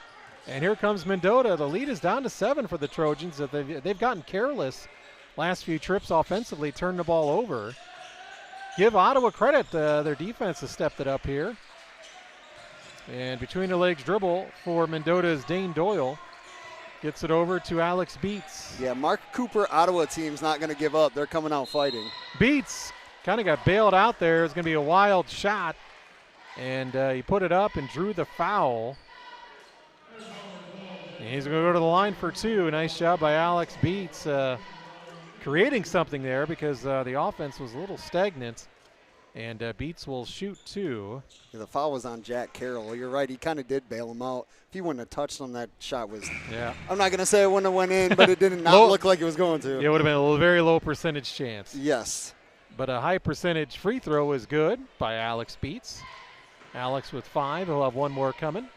And here comes Mendota. The lead is down to 7 for the Trojans. They've gotten careless last few trips offensively, turned the ball over. Give Ottawa credit. Their defense has stepped it up here. And between the legs dribble for Mendota's Dane Doyle. Gets it over to Alex Beats. Yeah, Mark Cooper, Ottawa team's not going to give up. They're coming out fighting. Beats kind of got bailed out there. It's going to be a wild shot. And he put it up and drew the foul. And he's going to go to the line for 2. Nice job by Alex Beats. Creating something there because the offense was a little stagnant. And Beats will shoot 2. Yeah, the foul was on Jack Carroll. You're right. He kind of did bail him out. If he wouldn't have touched him, that shot was – yeah. I'm not going to say it wouldn't have went in, but it did not look like it was going to. It would have been a very low percentage chance. Yes. But a high percentage free throw is good by Alex Beats. Alex with 5. He'll have one more coming.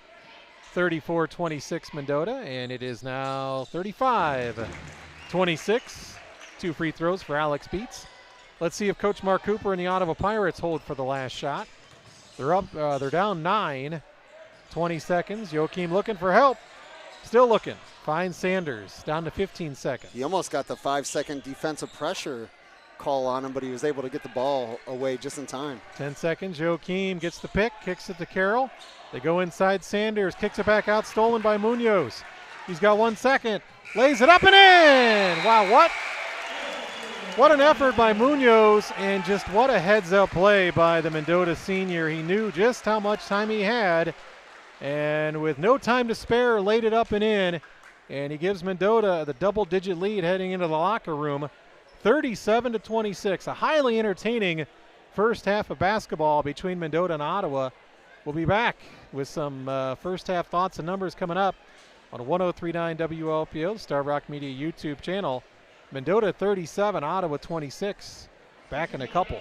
34-26 Mendota, and it is now 35-26. 2 free throws for Alex Beats. Let's see if Coach Mark Cooper and the Ottawa Pirates hold for the last shot. They're up. They're down 9. 20 seconds. Joachim looking for help. Still looking. Finds Sanders. Down to 15 seconds. He almost got the 5-second defensive pressure call on him, but he was able to get the ball away just in time. 10 seconds. Joachim gets the pick. Kicks it to Carroll. They go inside Sanders. Kicks it back out. Stolen by Munoz. He's got 1 second. Lays it up and in. Wow, what? What an effort by Munoz, and just what a heads-up play by the Mendota senior. He knew just how much time he had, and with no time to spare, laid it up and in, and he gives Mendota the double-digit lead heading into the locker room, 37-26. A highly entertaining first half of basketball between Mendota and Ottawa. We'll be back with some first-half thoughts and numbers coming up on 103.9 WLPO, the Star Rock Media YouTube channel. Mendota 37, Ottawa 26. Back in a couple.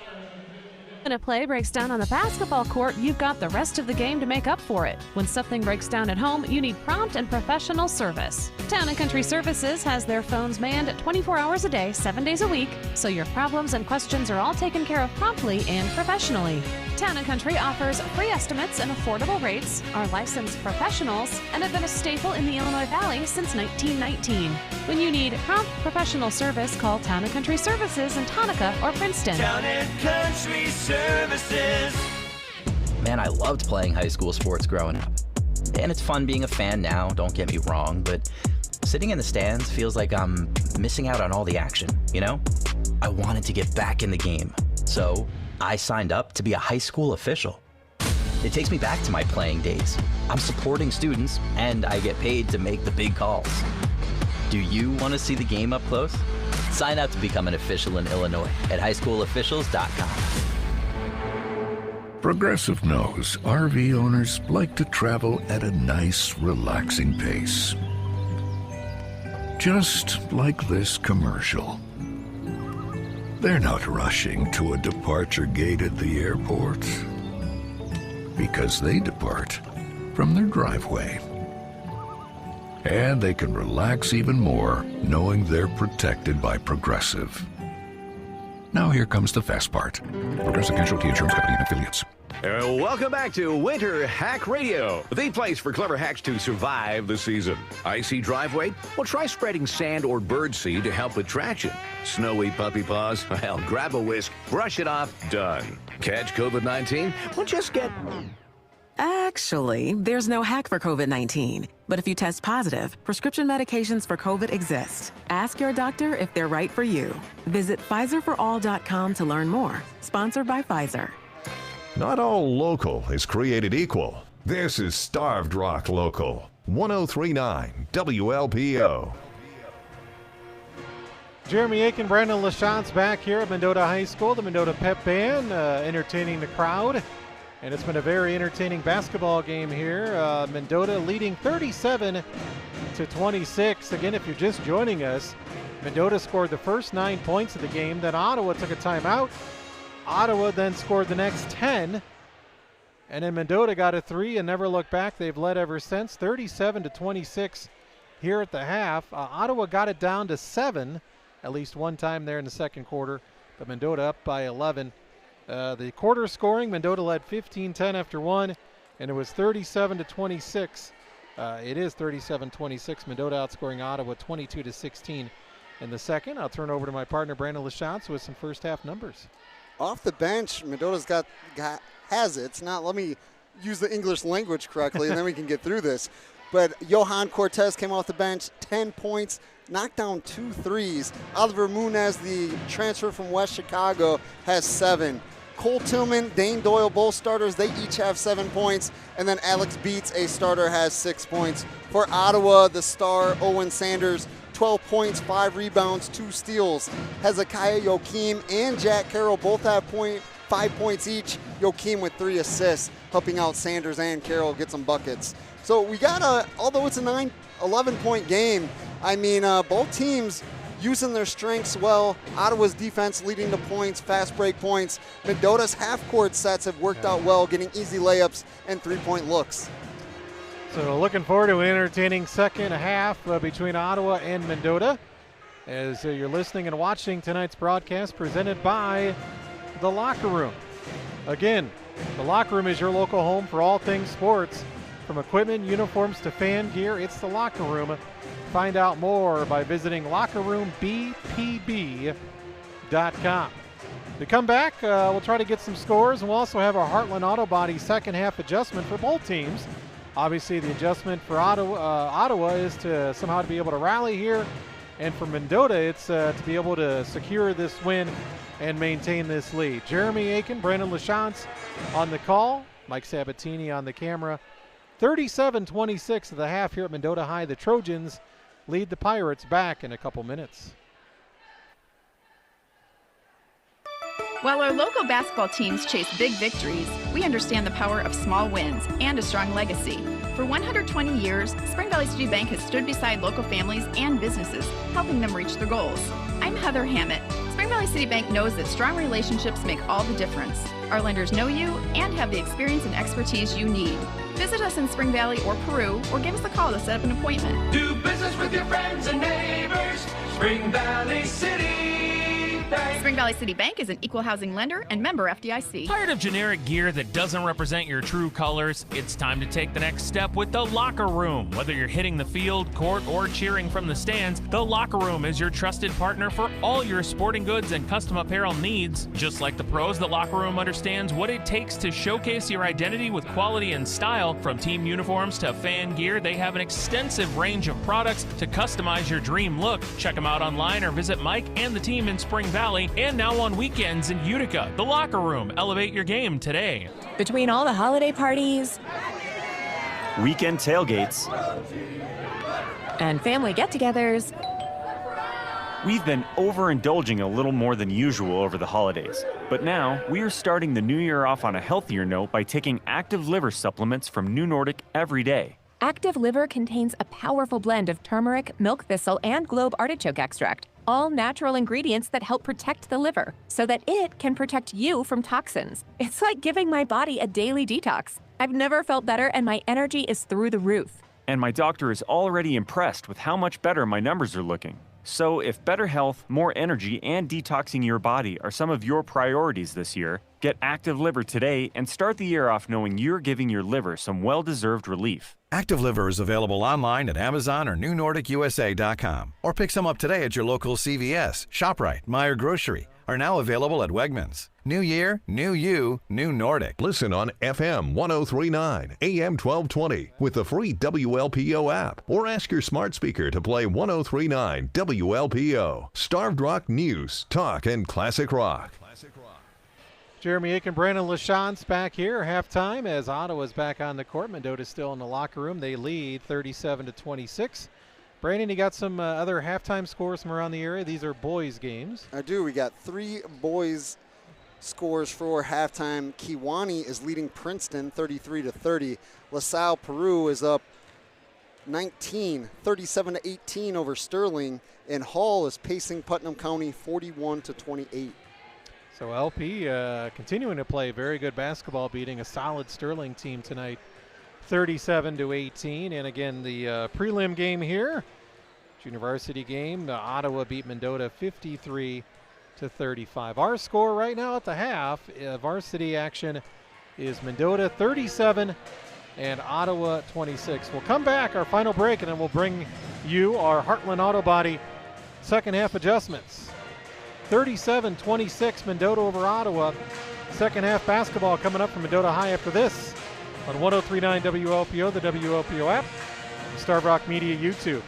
When a play breaks down on the basketball court, you've got the rest of the game to make up for it. When something breaks down at home, you need prompt and professional service. Town & Country Services has their phones manned 24 hours a day, 7 days a week, so your problems and questions are all taken care of promptly and professionally. Town & Country offers free estimates and affordable rates, are licensed professionals, and have been a staple in the Illinois Valley since 1919. When you need prompt professional service, call Town & Country Services in Tonka or Princeton. Town & Country Services. Man, I loved playing high school sports growing up. And it's fun being a fan now, don't get me wrong, but sitting in the stands feels like I'm missing out on all the action, you know? I wanted to get back in the game, so I signed up to be a high school official. It takes me back to my playing days. I'm supporting students, and I get paid to make the big calls. Do you want to see the game up close? Sign up to become an official in Illinois at highschoolofficials.com. Progressive knows RV owners like to travel at a nice, relaxing pace. Just like this commercial. They're not rushing to a departure gate at the airport because they depart from their driveway. And they can relax even more knowing they're protected by Progressive. Now here comes the fast part. Progressive Casualty Insurance Company and Affiliates. Welcome back to Winter Hack Radio, the place for clever hacks to survive the season. Icy driveway? Well, try spreading sand or birdseed to help with traction. Snowy puppy paws? Well, grab a whisk, brush it off, done. Catch COVID-19? Well, just get... Actually, there's no hack for COVID-19. But if you test positive, prescription medications for COVID exist. Ask your doctor if they're right for you. Visit PfizerForAll.com to learn more. Sponsored by Pfizer. Not all local is created equal. This is Starved Rock Local, 103.9 WLPO. Jeremy Aiken, Brandon LaChance back here at Mendota High School, the Mendota Pep Band, entertaining the crowd. And it's been a very entertaining basketball game here. Mendota leading 37-26. Again, if you're just joining us, Mendota scored the first 9 points of the game. Then Ottawa took a timeout. Ottawa then scored the next 10. And then Mendota got a 3 and never looked back. They've led ever since, 37-26 here at the half. Ottawa got it down to 7 at least one time there in the second quarter. But Mendota up by 11. The quarter scoring, Mendota led 15-10 after 1, and it was 37-26 It is 37-26. Mendota outscoring Ottawa 22-16 in the second. I'll turn over to my partner Brandon Lachance with some first half numbers. Off the bench, Mendota's has it. It's not, let me use the English language correctly, and then we can get through this. But Johan Cortez came off the bench, 10 points, knocked down 2 threes. Oliver Munez, the transfer from West Chicago, has 7. Cole Tillman, Dane Doyle, both starters, they each have 7 points. And then Alex Beats, a starter, has 6 points. For Ottawa, the star, Owen Sanders, 12 points, 5 rebounds, 2 steals. Hezekiah Joachim and Jack Carroll both have 5 points each. Joachim with 3 assists, helping out Sanders and Carroll get some buckets. So we got although it's a 11-point game, I mean, both teams using their strengths well. Ottawa's defense leading to points, fast break points. Mendota's half-court sets have worked out well, getting easy layups and 3-point looks. So looking forward to an entertaining second half between Ottawa and Mendota as you're listening and watching tonight's broadcast presented by The Locker Room. Again, The Locker Room is your local home for all things sports. From equipment, uniforms to fan gear, it's The Locker Room. Find out more by visiting lockerroombpb.com. To come back, we'll try to get some scores, and we'll also have our Heartland Auto Body second half adjustment for both teams. Obviously, the adjustment for Ottawa is to somehow be able to rally here, and for Mendota, it's to be able to secure this win and maintain this lead. Jeremy Aiken, Brandon Lachance on the call, Mike Sabatini on the camera. 37-26 at the half here at Mendota High. The Trojans lead the Pirates back in a couple minutes. While our local basketball teams chase big victories, we understand the power of small wins and a strong legacy. For 120 years, Spring Valley City Bank has stood beside local families and businesses, helping them reach their goals. I'm Heather Hammett. Spring Valley City Bank knows that strong relationships make all the difference. Our lenders know you and have the experience and expertise you need. Visit us in Spring Valley or Peru, or give us a call to set up an appointment. Do business with your friends and neighbors. Spring Valley City Bank. Spring Valley City Bank is an equal housing lender and member FDIC. Tired of generic gear that doesn't represent your true colors? It's time to take the next step with the Locker Room. Whether you're hitting the field, court, or cheering from the stands, the Locker Room is your trusted partner for all your sporting goods and custom apparel needs. Just like the pros, the Locker Room understands what it takes to showcase your identity with quality and style. From team uniforms to fan gear, they have an extensive range of products to customize your dream look. Check them out online or visit Mike and the team in Spring Valley, and now on weekends in Utica. The Locker Room. Elevate your game today. Between all the holiday parties, weekend tailgates, and family get-togethers, we've been overindulging a little more than usual over the holidays. But now, we are starting the new year off on a healthier note by taking Active Liver supplements from New Nordic every day. Active Liver contains a powerful blend of turmeric, milk thistle, and globe artichoke extract, all natural ingredients that help protect the liver so that it can protect you from toxins. It's like giving my body a daily detox. I've never felt better, and my energy is through the roof. And my doctor is already impressed with how much better my numbers are looking. So if better health, more energy, and detoxing your body are some of your priorities this year, get Active Liver today and start the year off knowing you're giving your liver some well-deserved relief. Active Liver is available online at Amazon or NewNordicUSA.com. Or pick some up today at your local CVS, ShopRite, Meijer Grocery, are now available at Wegmans. New year, new you, new Nordic. Listen on FM 1039, AM 1220 with the free WLPO app, or ask your smart speaker to play 1039 WLPO. Starved Rock News, Talk, and Classic Rock. Jeremy Aiken, Brandon Lachance back here. Halftime as Ottawa's back on the court. Mendota's still in the locker room. They lead 37-26. Brandon, you got some other halftime scores from around the area? These are boys' games. I do. We got 3 boys' scores for halftime. Kewanee is leading Princeton 33-30. LaSalle Peru is up 19, 37-18 over Sterling. And Hall is pacing Putnam County 41-28. So LP continuing to play very good basketball, beating a solid Sterling team tonight, 37-18. And again, the prelim game here, junior varsity game, Ottawa beat Mendota 53-35. Our score right now at the half, varsity action, is Mendota 37, and Ottawa 26. We'll come back, our final break, and then we'll bring you our Heartland Auto Body second half adjustments. 37-26 Mendota over Ottawa. Second half basketball coming up from Mendota High after this on 103.9 WLPO, the WLPO app, Starved Rock Media YouTube.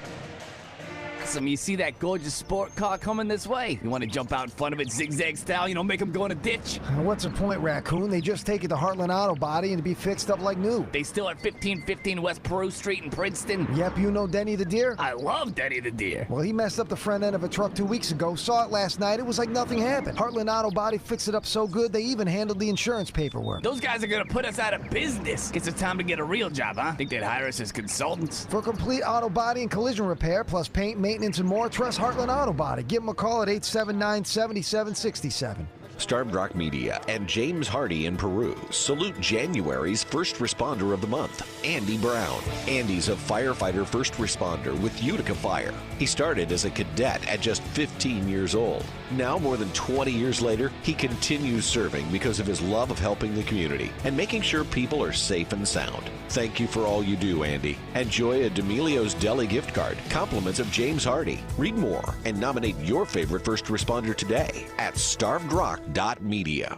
You see that gorgeous sport car coming this way? You want to jump out in front of it zigzag style, make them go in a ditch? What's the point, Raccoon? They just take it to Heartland Auto Body and be fixed up like new. They still at 1515 West Peru Street in Princeton? Yep, you know Denny the Deer? I love Denny the Deer. Well, he messed up the front end of a truck 2 weeks ago. Saw it last night. It was like nothing happened. Heartland Auto Body fixed it up so good, they even handled the insurance paperwork. Those guys are going to put us out of business. Guess it's time to get a real job, huh? Think they'd hire us as consultants? For complete auto body and collision repair, plus paint, maintenance, and more, trust Heartland Auto Body. Give them a call at 879-7767. Starved Rock Media and James Hardy in Peru salute January's first responder of the month, Andy Brown. Andy's a firefighter first responder with Utica Fire. He started as a cadet at just 15 years old. Now, more than 20 years later, he continues serving because of his love of helping the community and making sure people are safe and sound. Thank you for all you do, Andy. Enjoy a D'Amelio's Deli gift card, compliments of James Hardy. Read more and nominate your favorite first responder today at starvedrock.media.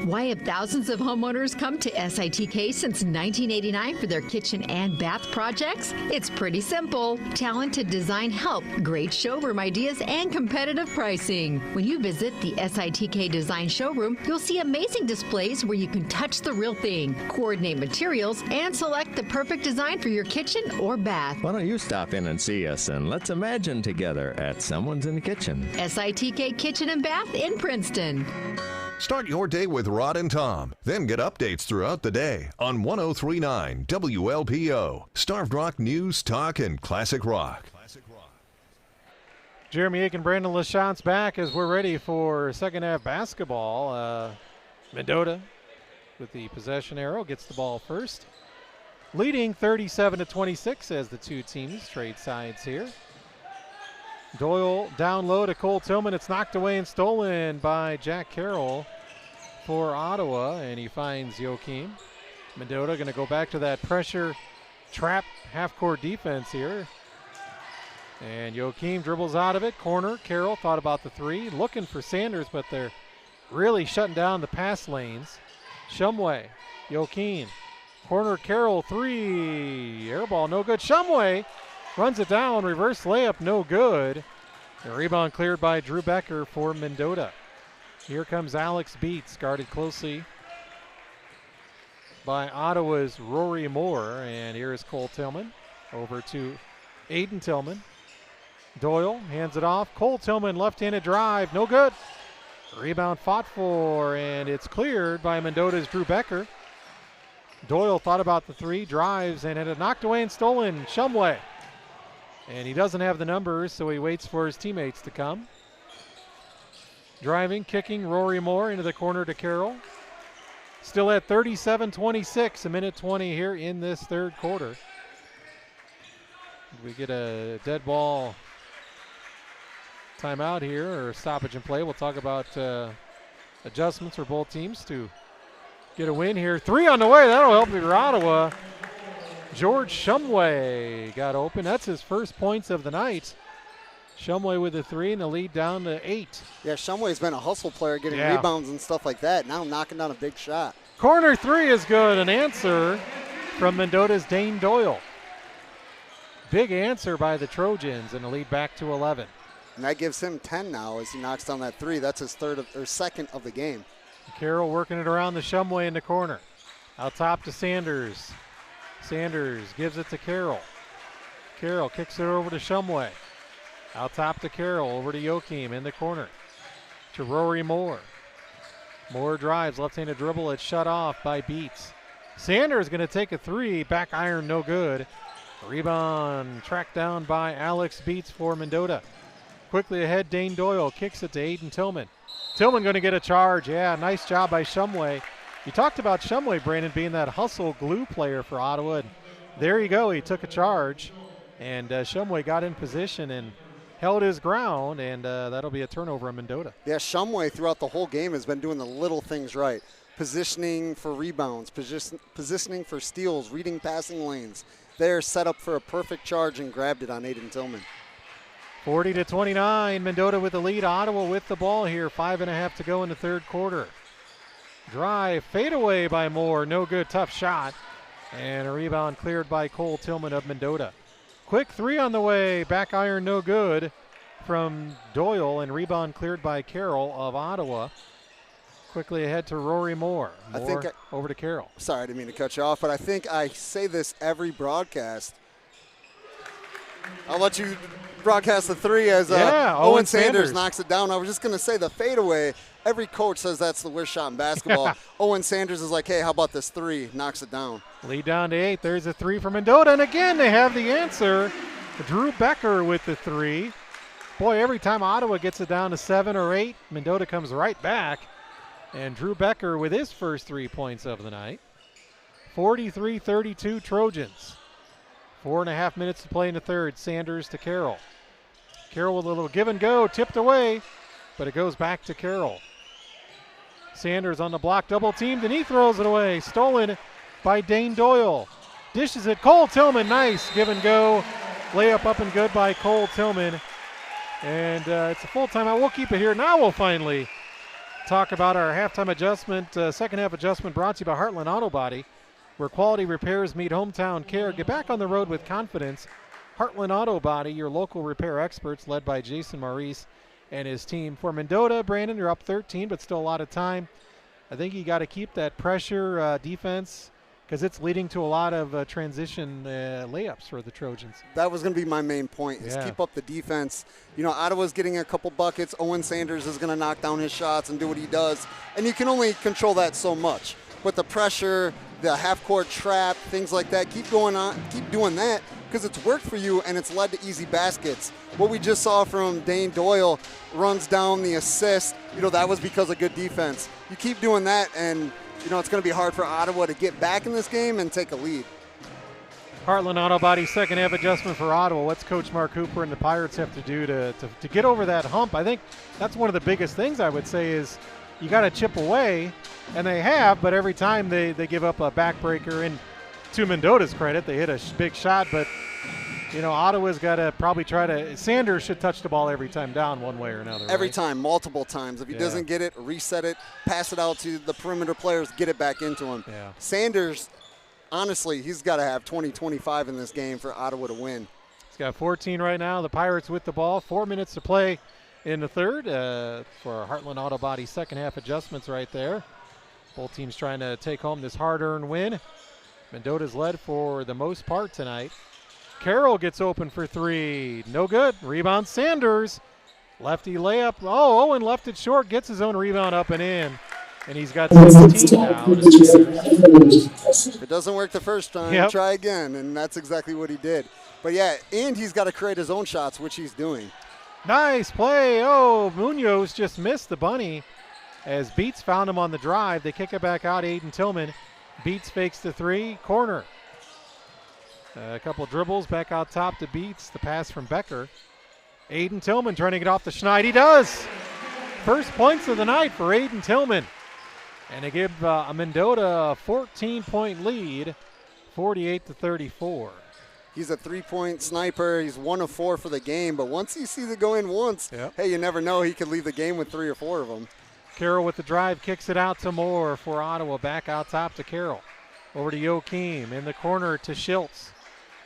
Why have thousands of homeowners come to SITK since 1989 for their kitchen and bath projects? It's pretty simple. Talented design help, great showroom ideas, and competitive pricing. When you visit the SITK Design Showroom, you'll see amazing displays where you can touch the real thing, coordinate materials, and select the perfect design for your kitchen or bath. Why don't you stop in and see us, and let's imagine together at Someone's in the Kitchen. SITK Kitchen and Bath in Princeton. Start your day with Rod and Tom, then get updates throughout the day on 103.9 WLPO. Starved Rock News, Talk, and Classic Rock. Jeremy Aiken, Brandon LaChance back as we're ready for second half basketball. Mendota with the possession arrow gets the ball first. Leading 37-26 as the two teams trade sides here. Doyle down low to Cole Tillman. It's knocked away and stolen by Jack Carroll for Ottawa, and he finds Joachim. Mendota going to go back to that pressure trap half-court defense here. And Joachim dribbles out of it. Corner, Carroll thought about the three. Looking for Sanders, but they're really shutting down the pass lanes. Shumway, Joachim. Corner, Carroll, three. Air ball, no good. Shumway runs it down, reverse layup, no good. The rebound cleared by Drew Becker for Mendota. Here comes Alex Beats, guarded closely by Ottawa's Rory Moore. And here is Cole Tillman over to Aiden Tillman. Doyle hands it off. Cole Tillman, left-handed drive, no good. Rebound fought for, and it's cleared by Mendota's Drew Becker. Doyle thought about the three, drives, and had it knocked away and stolen. Shumway. And he doesn't have the numbers, so he waits for his teammates to come. Driving, kicking, Rory Moore into the corner to Carroll. Still at 37-26, a minute 20 here in this third quarter. We get a dead ball timeout here, or stoppage in play. We'll talk about adjustments for both teams to get a win here. Three on the way, that'll help you for Ottawa. George Shumway got open. That's his first points of the night. Shumway with the three, and the lead down to 8. Yeah, Shumway's been a hustle player, getting rebounds and stuff like that. Now knocking down a big shot. Corner three is good. An answer from Mendota's Dane Doyle. Big answer by the Trojans, and the lead back to 11. And that gives him 10 now as he knocks down that three. That's his second of the game. Carroll working it around the Shumway in the corner. Out top to Sanders. Sanders gives it to Carroll. Carroll kicks it over to Shumway. Out top to Carroll, over to Joachim in the corner. To Rory Moore. Moore drives, left-handed dribble. It's shut off by Beats. Sanders going to take a three. Back iron, no good. Rebound tracked down by Alex Beats for Mendota. Quickly ahead, Dane Doyle kicks it to Aiden Tillman. Tillman going to get a charge. Yeah, nice job by Shumway. You talked about Shumway, Brandon, being that hustle glue player for Ottawa. And there you go. He took a charge, and Shumway got in position and held his ground, and that'll be a turnover on Mendota. Yeah, Shumway throughout the whole game has been doing the little things right. positioning for rebounds, positioning for steals, reading passing lanes. They're set up for a perfect charge and grabbed it on Aiden Tillman. 40-29, Mendota with the lead. Ottawa with the ball here. 5.5 to go in the third quarter. Drive, fade away by Moore. No good, tough shot. And a rebound cleared by Cole Tillman of Mendota. Quick three on the way. Back iron, no good from Doyle. And rebound cleared by Carroll of Ottawa. Quickly ahead to Rory Moore. Over to Carroll. Sorry, I didn't mean to cut you off, but I think I say this every broadcast. I'll let you broadcast the three as Owen Sanders knocks it down. I was just going to say the fadeaway. Every coach says that's the worst shot in basketball. Owen Sanders is like, hey, how about this three? Knocks it down. Lead down to 8. There's a three from Mendota. And again, they have the answer. Drew Becker with the three. Boy, every time Ottawa gets it down to 7 or 8, Mendota comes right back. And Drew Becker with his first 3 points of the night. 43-32 Trojans. 4.5 minutes to play in the third. Sanders to Carroll. Carroll with a little give and go, tipped away, but it goes back to Carroll. Sanders on the block, double teamed, and he throws it away. Stolen by Dane Doyle. Dishes it, Cole Tillman, nice give and go. Layup up and good by Cole Tillman. And it's a full timeout. We'll keep it here. Now we'll finally talk about our halftime adjustment, second half adjustment brought to you by Heartland Auto Body, where quality repairs meet hometown care. Get back on the road with confidence. Heartland Auto Body, your local repair experts, led by Jason Maurice and his team. For Mendota, Brandon, you're up 13, but still a lot of time. I think you got to keep that pressure defense because it's leading to a lot of transition layups for the Trojans. That was going to be my main point, is keep up the defense. You know, Ottawa's getting a couple buckets. Owen Sanders is going to knock down his shots and do what he does, and you can only control that so much. But the pressure, the half-court trap, things like that, keep going on, keep doing that, because it's worked for you and it's led to easy baskets. What we just saw from Dane Doyle runs down the assist, you know, that was because of good defense. You keep doing that and, you know, it's going to be hard for Ottawa to get back in this game and take a lead. Heartland Auto Body second half adjustment for Ottawa. What's Coach Mark Hooper and the Pirates have to do to get over that hump? I think that's one of the biggest things I would say is you got to chip away, and they have, but every time they give up a backbreaker. And to Mendota's credit, they hit a big shot, but you know, Ottawa's got to probably try to – Sanders should touch the ball every time down one way or another. Every time, multiple times. If he doesn't get it, reset it, pass it out to the perimeter players, get it back into him. Yeah. Sanders, honestly, he's got to have 20-25 in this game for Ottawa to win. He's got 14 right now. The Pirates with the ball. 4 minutes to play in the third for Heartland Auto Body second half adjustments right there. Both teams trying to take home this hard-earned win. Mendota's led for the most part tonight. Carroll gets open for three. No good. Rebound Sanders. Lefty layup. Oh, Owen left it short. Gets his own rebound up and in. And he's got 16 now. If it doesn't work the first time, try again. And that's exactly what he did. But, yeah, and he's got to create his own shots, which he's doing. Nice play. Oh, Munoz just missed the bunny as Beats found him on the drive. They kick it back out. Aiden Tillman. Beats fakes the three. Corner. A couple dribbles back out top to Beats. The pass from Becker. Aiden Tillman trying to get off the schneid. He does. First points of the night for Aiden Tillman. And they give Mendota a 14-point lead, 48-34. He's a three-point sniper. He's 1 of 4 for the game. But once he sees it go in once, hey, you never know. He could leave the game with 3 or 4 of them. Carroll with the drive, kicks it out to Moore for Ottawa. Back out top to Carroll. Over to Joachim. In the corner to Schiltz.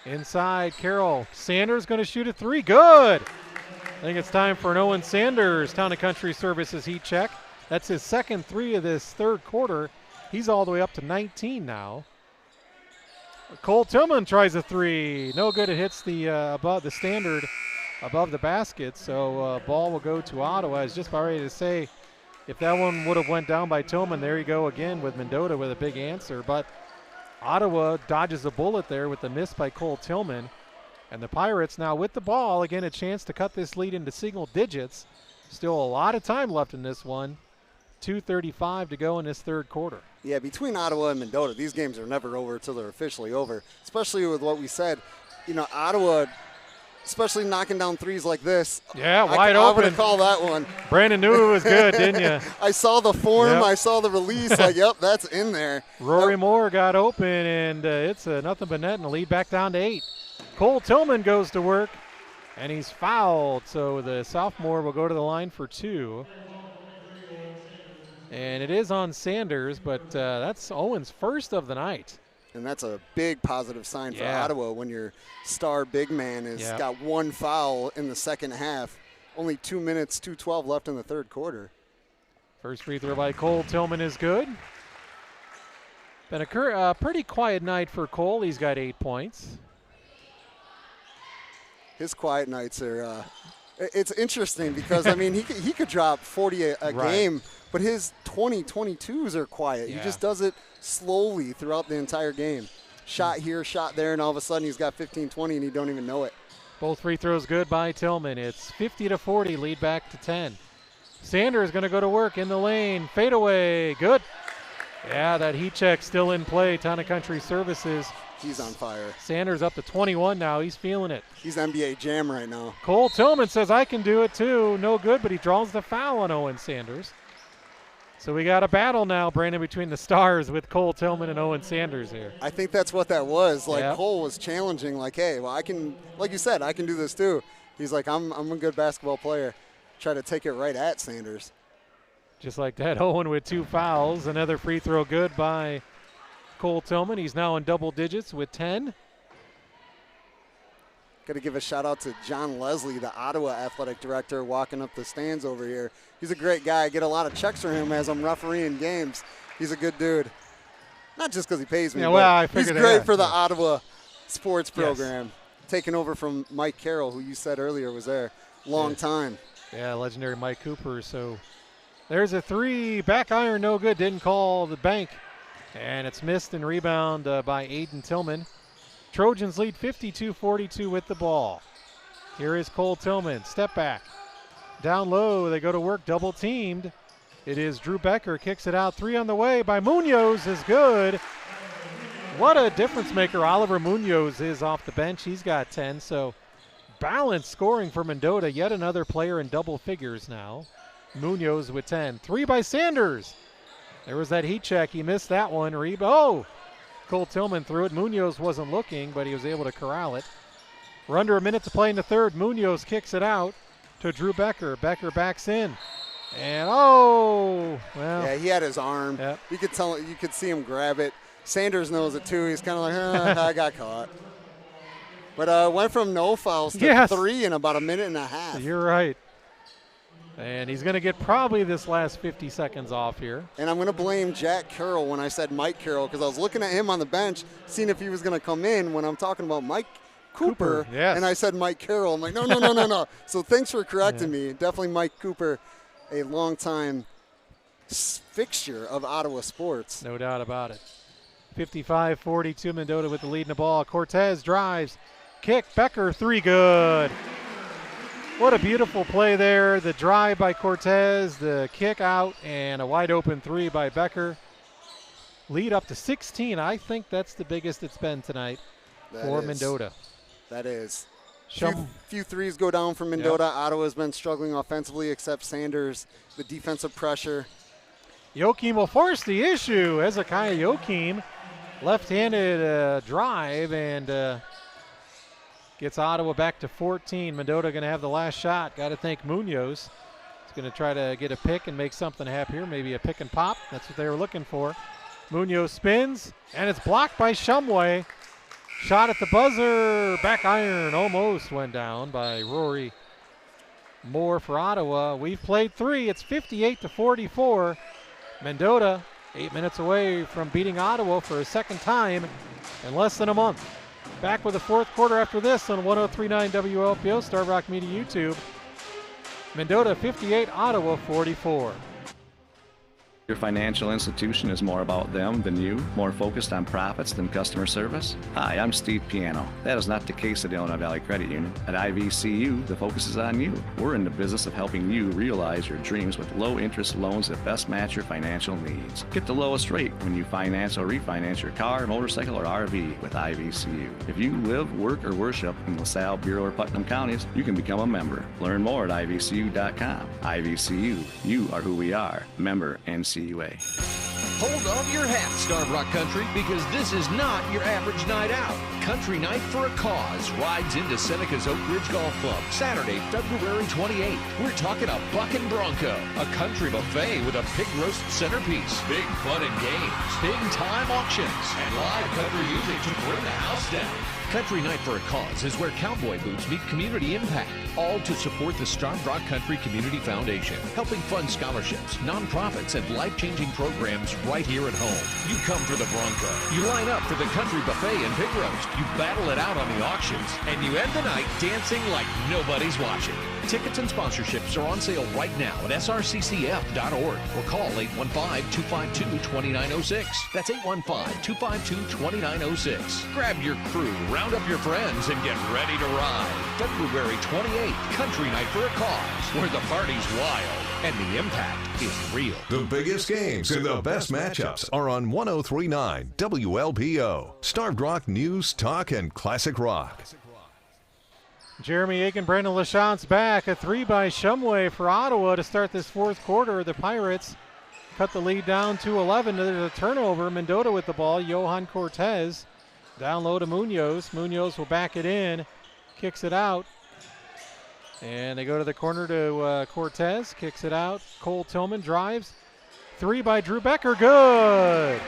Inside, Carroll. Sanders going to shoot a three. Good. I think it's time for an Owen Sanders Town & Country Services heat check. That's his second three of this third quarter. He's all the way up to 19 now. Cole Tillman tries a three. No good. It hits the above the standard, above the basket. So ball will go to Ottawa. I was just about ready to say, if that one would have went down by Tillman, there you go again with Mendota with a big answer. But Ottawa dodges a bullet there with the miss by Cole Tillman. And the Pirates now with the ball, again, a chance to cut this lead into single digits. Still a lot of time left in this one. 2:35 to go in this third quarter. Yeah, between Ottawa and Mendota, these games are never over until they're officially over, especially with what we said. You know, Ottawa especially knocking down threes like this. Yeah, wide open. I would have called that one. Brandon knew it was good, didn't you? I saw the form. Yep. I saw the release. Like, yep, that's in there. Rory Moore got open, and it's nothing but net, and the lead back down to 8. Cole Tillman goes to work, and he's fouled. So the sophomore will go to the line for 2. And it is on Sanders, but that's Owen's first of the night. And that's a big positive sign for Ottawa when your star big man has got 1 foul in the second half. Only 2 minutes, 2:12 left in the third quarter. First free throw by Cole Tillman is good. Been a pretty quiet night for Cole. He's got 8 points. His quiet nights are it's interesting because, I mean, he could drop 40 a game, but his 20-22s are quiet. He just does it slowly throughout the entire game. Shot here, shot there, and all of a sudden he's got 15-20 and he don't even know it. Both free throws good by Tillman. It's 50-40, lead back to 10. Sanders going to go to work in the lane. Fadeaway, good. Yeah, that heat check still in play. Town and Country Services. He's on fire. Sanders up to 21 now. He's feeling it. He's NBA Jam right now. Cole Tillman says, I can do it too. No good, but he draws the foul on Owen Sanders. So we got a battle now, Brandon, between the stars with Cole Tillman and Owen Sanders here. I think that's what that was. Like, Cole was challenging, like, hey, well, I can, like you said, I can do this too. He's like, I'm a good basketball player. Try to take it right at Sanders. Just like that, Owen with 2 fouls. Another free throw good by Cole Tillman. He's now in double digits with 10. Got to give a shout out to John Leslie, the Ottawa athletic director, walking up the stands over here. He's a great guy. I get a lot of checks from him as I'm refereeing games. He's a good dude. Not just because he pays me, but he's great for the Ottawa sports program. Taking over from Mike Carroll, who you said earlier was there. Long time. Yeah, legendary Mike Cooper. So there's a 3. Back iron, no good. Didn't call the bank. And it's missed and rebound by Aiden Tillman. Trojans lead 52-42 with the ball. Here is Cole Tillman. Step back. Down low, they go to work, double teamed. It is Drew Becker, kicks it out. 3 on the way by Munoz is good. What a difference maker Oliver Munoz is off the bench. He's got 10, so balanced scoring for Mendota. Yet another player in double figures now. Munoz with 10. 3 by Sanders. There was that heat check. He missed that one. Cole Tillman threw it. Munoz wasn't looking, but he was able to corral it. We're under a minute to play in the third. Munoz kicks it out to Drew Becker. Becker backs in. And yeah, he had his arm. Yep. You could see him grab it. Sanders knows it too. He's kind of like, I got caught. But went from no fouls to 3 in about a minute and a half. You're right. And he's going to get probably this last 50 seconds off here. And I'm going to blame Jack Carroll when I said Mike Carroll, because I was looking at him on the bench, seeing if he was going to come in when I'm talking about Mike Cooper. Yes. And I said Mike Carroll. I'm like, no. So thanks for correcting me. Definitely Mike Cooper, a longtime fixture of Ottawa sports. No doubt about it. 55-42, Mendota with the lead in the ball. Cortez drives, kick, Becker, 3, good. What a beautiful play there. The drive by Cortez, the kick out, and a wide open 3 by Becker. Lead up to 16. I think that's the biggest it's been tonight for Mendota. That is. Few threes go down from Mendota. Yep. Ottawa's been struggling offensively, except Sanders. The defensive pressure. Joachim will force the issue. Hezekiah Joachim, left-handed drive, and gets Ottawa back to 14. Mendota going to have the last shot. Got to thank Munoz. He's going to try to get a pick and make something happen here. Maybe a pick and pop. That's what they were looking for. Munoz spins, and it's blocked by Shumway. Shot at the buzzer. Back iron almost went down by Rory Moore for Ottawa. We've played 3. It's 58-44. Mendota 8 minutes away from beating Ottawa for a second time in less than a month. Back with the fourth quarter after this on 103.9 WLPO, Star Rock Media YouTube. Mendota 58, Ottawa 44. Your financial institution is more about them than you, more focused on profits than customer service? Hi, I'm Steve Piano. That is not the case at Illinois Valley Credit Union. At IVCU, the focus is on you. We're in the business of helping you realize your dreams with low-interest loans that best match your financial needs. Get the lowest rate when you finance or refinance your car, motorcycle, or RV with IVCU. If you live, work, or worship in LaSalle, Bureau, or Putnam counties, you can become a member. Learn more at IVCU.com. IVCU, you are who we are. Member NCUA. Hold on to your hat, Starved Rock Country, because this is not your average night out. Country Night for a Cause rides into Seneca's Oak Ridge Golf Club Saturday, February 28th. We're talking a bucking bronco, a country buffet with a pig roast centerpiece, big fun and games, big time auctions, and live country music to bring the house down. Country Night for a Cause is where cowboy boots meet community impact, all to support the Starved Rock Country Community Foundation, helping fund scholarships, nonprofits, and life-changing programs right here at home. You come for the Bronco, you line up for the country buffet and pig roast, you battle it out on the auctions, and you end the night dancing like nobody's watching. Tickets and sponsorships are on sale right now at srccf.org or call 815-252-2906. That's 815-252-2906. Grab your crew, round up your friends, and get ready to ride. February 28th, Country Night for a Cause, where the party's wild and the impact is real. The biggest games and the best matchups are on 103.9 WLPO. Starved Rock News, Talk, and Classic Rock. Jeremy Aiken, Brandon Lachance back. A three by Shumway for Ottawa to start this fourth quarter. The Pirates cut the lead down to 11. There's a turnover. Mendota with the ball. Johan Cortez down low to Munoz. Munoz will back it in. Kicks it out. And they go to the corner to Cortez. Kicks it out. Cole Tillman drives. Three by Drew Becker. Good.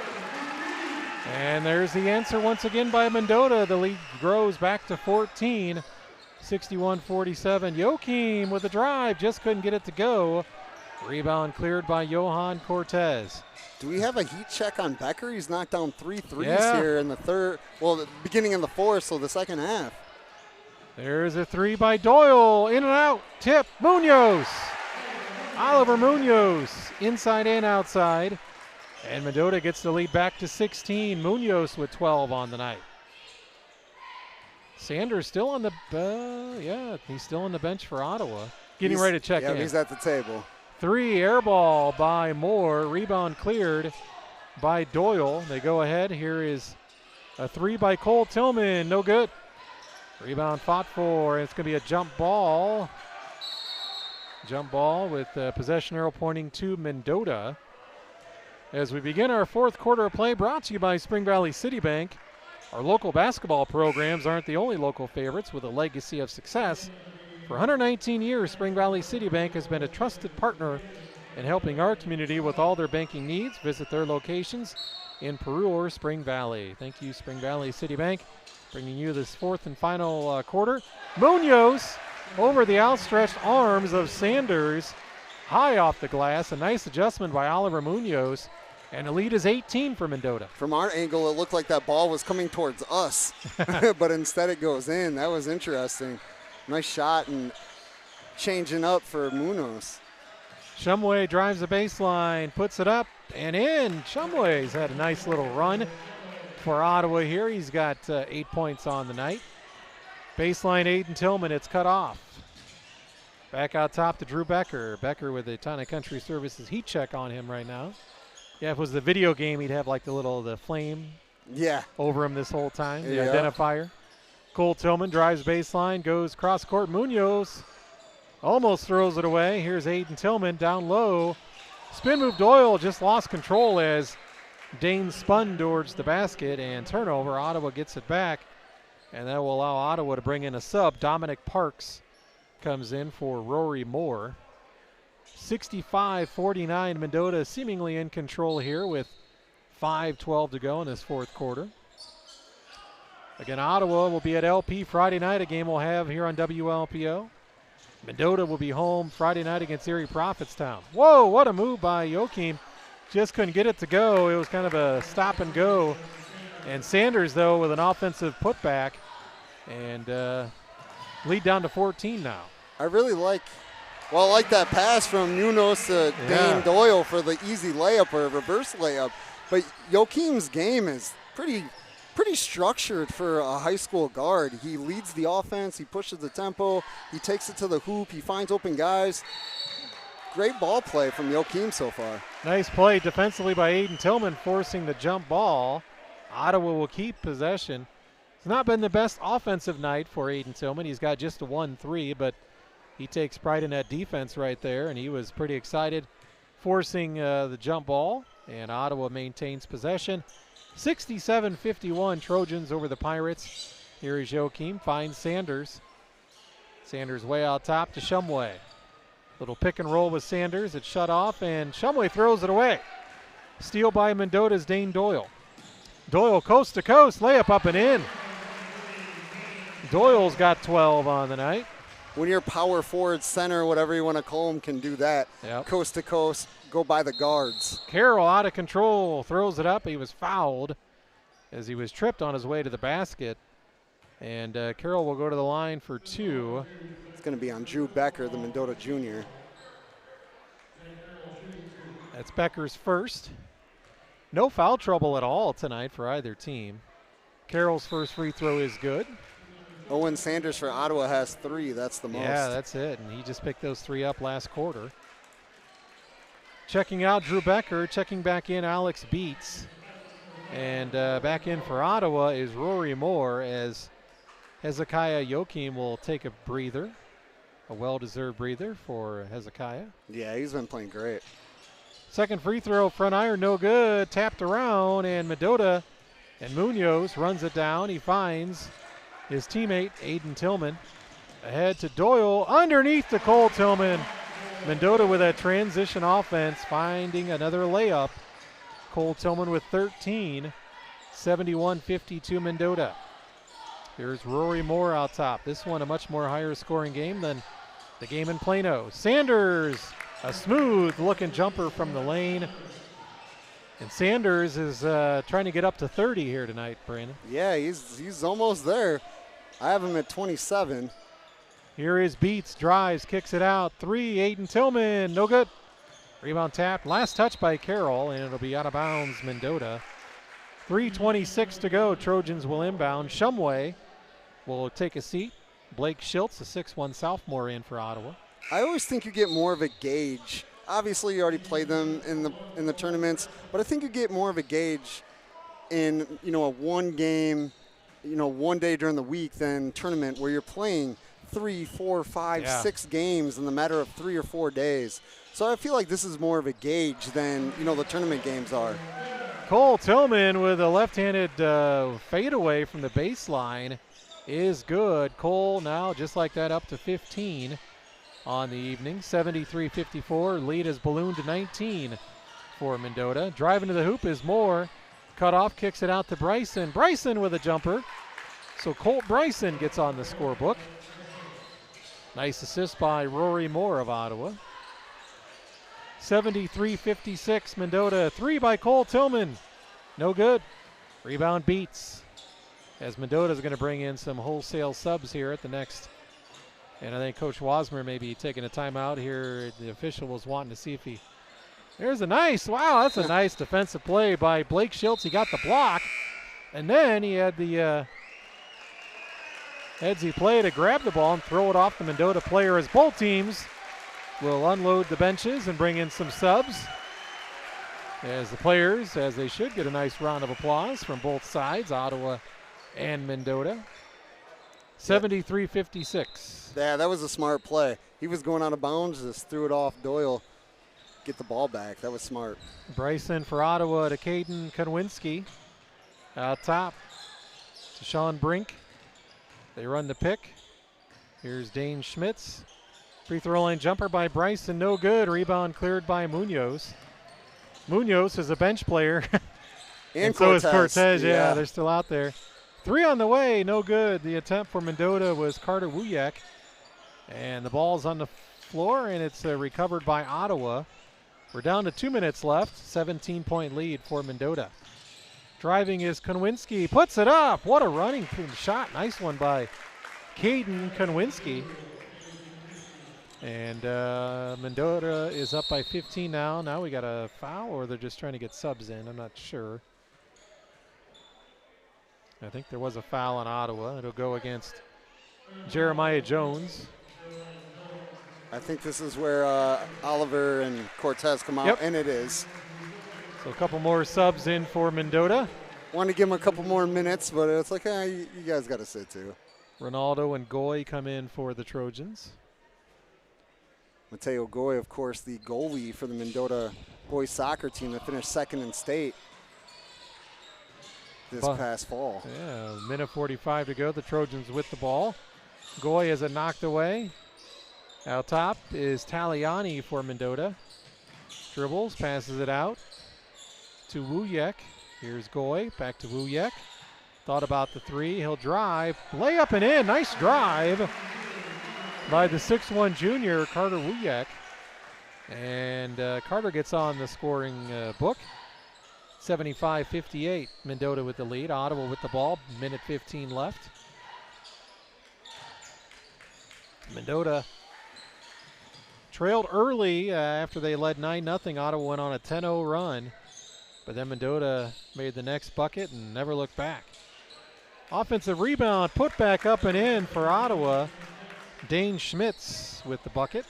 And there's the answer once again by Mendota. The lead grows back to 14. 61-47. Joachim with a drive, just couldn't get it to go. Rebound cleared by Johan Cortez. Do we have a heat check on Becker? He's knocked down 3 threes here in the third, well, the beginning of the fourth, so the second half. There's a three by Doyle, in and out, tip, Munoz. Oliver Munoz, inside and outside. And Mendota gets the lead back to 16. Munoz with 12 on the night. Sanders still on the, he's still on the bench for Ottawa. Getting ready to check in. Yeah, he's at the table. Three, air ball by Moore. Rebound cleared by Doyle. They go ahead. Here is a three by Cole Tillman. No good. Rebound fought for. It's going to be a jump ball. Jump ball with possession arrow pointing to Mendota. As we begin our fourth quarter of play, brought to you by Spring Valley City Bank. Our local basketball programs aren't the only local favorites with a legacy of success. For 119 years, Spring Valley City Bank has been a trusted partner in helping our community with all their banking needs. Visit their locations in Peru or Spring Valley. Thank you, Spring Valley City Bank, bringing you this fourth and final quarter. Munoz over the outstretched arms of Sanders, high off the glass. A nice adjustment by Oliver Munoz. And the lead is 18 for Mendota. From our angle, it looked like that ball was coming towards us, but instead it goes in. That was interesting. Nice shot and changing up for Munoz. Shumway drives the baseline, puts it up and in. Shumway's had a nice little run for Ottawa here. He's got 8 points on the night. Baseline, Aiden Tillman, it's cut off. Back out top to Drew Becker. Becker with a ton of Country Services heat check on him right now. Yeah, if it was the video game, he'd have like the flame over him this whole time, the identifier. Cole Tillman drives baseline, goes cross court. Munoz almost throws it away. Here's Aiden Tillman down low. Spin move Doyle just lost control as Dane spun towards the basket and turnover. Ottawa gets it back, and that will allow Ottawa to bring in a sub. Dominic Parks comes in for Rory Moore. 65-49, Mendota seemingly in control here with 5:12 to go in this fourth quarter. Again, Ottawa will be at LP Friday night, a game we'll have here on WLPO. Mendota will be home Friday night against Erie Prophetstown. Whoa, what a move by Joachim. Just couldn't get it to go. It was kind of a stop and go. And Sanders, though, with an offensive putback and lead down to 14 now. I really like Well, I like that pass from Munoz to Dane Doyle for the easy layup or reverse layup. But Joachim's game is pretty structured for a high school guard. He leads the offense. He pushes the tempo. He takes it to the hoop. He finds open guys. Great ball play from Joachim so far. Nice play defensively by Aiden Tillman, forcing the jump ball. Ottawa will keep possession. It's not been the best offensive night for Aiden Tillman. He's got just a 1-3, but he takes pride in that defense right there, and he was pretty excited forcing the jump ball, and Ottawa maintains possession. 67-51 Trojans over the Pirates. Here is Joachim, finds Sanders. Sanders way out top to Shumway. Little pick and roll with Sanders. It's shut off, and Shumway throws it away. Steal by Mendota's Dane Doyle. Doyle coast to coast, layup up and in. Doyle's got 12 on the night. When your power forward, center, whatever you want to call him, can do that, coast to coast, go by the guards. Carroll out of control, throws it up. He was fouled as he was tripped on his way to the basket. And Carroll will go to the line for 2. It's going to be on Drew Becker, the Mendota junior. That's Becker's first. No foul trouble at all tonight for either team. Carroll's first free throw is good. Owen Sanders for Ottawa has 3. That's the most. Yeah, that's it. And he just picked those 3 up last quarter. Checking out Drew Becker, checking back in Alex Beats. And back in for Ottawa is Rory Moore, as Hezekiah Joachim will take a breather. A well-deserved breather for Hezekiah. Yeah, he's been playing great. Second free throw, front iron, no good. Tapped around, and Mendota and Munoz runs it down. He finds his teammate, Aiden Tillman. Ahead to Doyle, underneath to Cole Tillman. Mendota with a transition offense, finding another layup. Cole Tillman with 13, 71-52 Mendota. Here's Rory Moore out top. This one a much more higher scoring game than the game in Plano. Sanders, a smooth looking jumper from the lane. And Sanders is trying to get up to 30 here tonight, Brandon. Yeah, he's almost there. I have him at 27. Here is Beats, drives, kicks it out. 3, Aiden Tillman, no good. Rebound tapped, last touch by Carroll, and it'll be out of bounds, Mendota. 3:26 to go, Trojans will inbound. Shumway will take a seat. Blake Schiltz, a 6'1 sophomore, in for Ottawa. I always think you get more of a gauge. Obviously, you already played them in the tournaments, but I think you get more of a gauge in a one game, one day during the week than tournament where you're playing 3, 4, 5, 6 games in the matter of 3 or 4 days. So I feel like this is more of a gauge than the tournament games are. Cole Tillman with a left-handed fadeaway from the baseline is good. Cole now just like that up to 15 on the evening. 73-54. Lead is ballooned to 19 for Mendota. Driving to the hoop is Moore. Cut off, kicks it out to Bryson. Bryson with a jumper. So Colt Bryson gets on the scorebook. Nice assist by Rory Moore of Ottawa. 73-56 Mendota. 3 by Cole Tillman. No good. Rebound Beats. As Mendota is going to bring in some wholesale subs here at the next. And I think Coach Wasmer may be taking a timeout here. The official was wanting to see if he. There's a nice, wow, that's a nice defensive play by Blake Schiltz. He got the block. And then he had the headsy play to grab the ball and throw it off the Mendota player, as both teams will unload the benches and bring in some subs. As the players, as they should, get a nice round of applause from both sides, Ottawa and Mendota. 73-56. Yeah, that was a smart play. He was going out of bounds, just threw it off Doyle. Get the ball back. That was smart. Bryson for Ottawa to Caden Konwinski. Out top to Sean Brink. They run the pick. Here's Dane Schmitz. Free throw line jumper by Bryson, no good. Rebound cleared by Munoz. Munoz is a bench player. and so is Cortez. Yeah, they're still out there. 3 on the way, no good. The attempt for Mendota was Carter Wujek. And the ball's on the floor, and it's recovered by Ottawa. We're down to 2 minutes left. 17-point lead for Mendota. Driving is Konwinski. Puts it up. What a running shot. Nice one by Caden Konwinski. And Mendota is up by 15 now. Now we got a foul, or they're just trying to get subs in. I'm not sure. I think there was a foul on Ottawa. It'll go against Jeremiah Jones. I think this is where Oliver and Cortez come out, Yep. and it is. So a couple more subs in for Mendota. Wanted to give him a couple more minutes, but it's like, you guys got to sit too. Ronaldo and Goy come in for the Trojans. Mateo Goy, of course, the goalie for the Mendota boys soccer team that finished second in state this past fall. Yeah, minute 45 to go. The Trojans with the ball. Goy has it knocked away. Out top is Taliani for Mendota. Dribbles, passes it out to Wujek. Here's Goy, back to Wujek. Thought about the three, he'll drive. Layup and in, nice drive by the 6'1 junior, Carter Wujek. And Carter gets on the scoring book. 75-58, Mendota with the lead. Ottawa with the ball, minute 15 left. Mendota trailed early after they led 9-0. Ottawa went on a 10-0 run, but then Mendota made the next bucket and never looked back. Offensive rebound, put back up and in for Ottawa. Dane Schmitz with the bucket.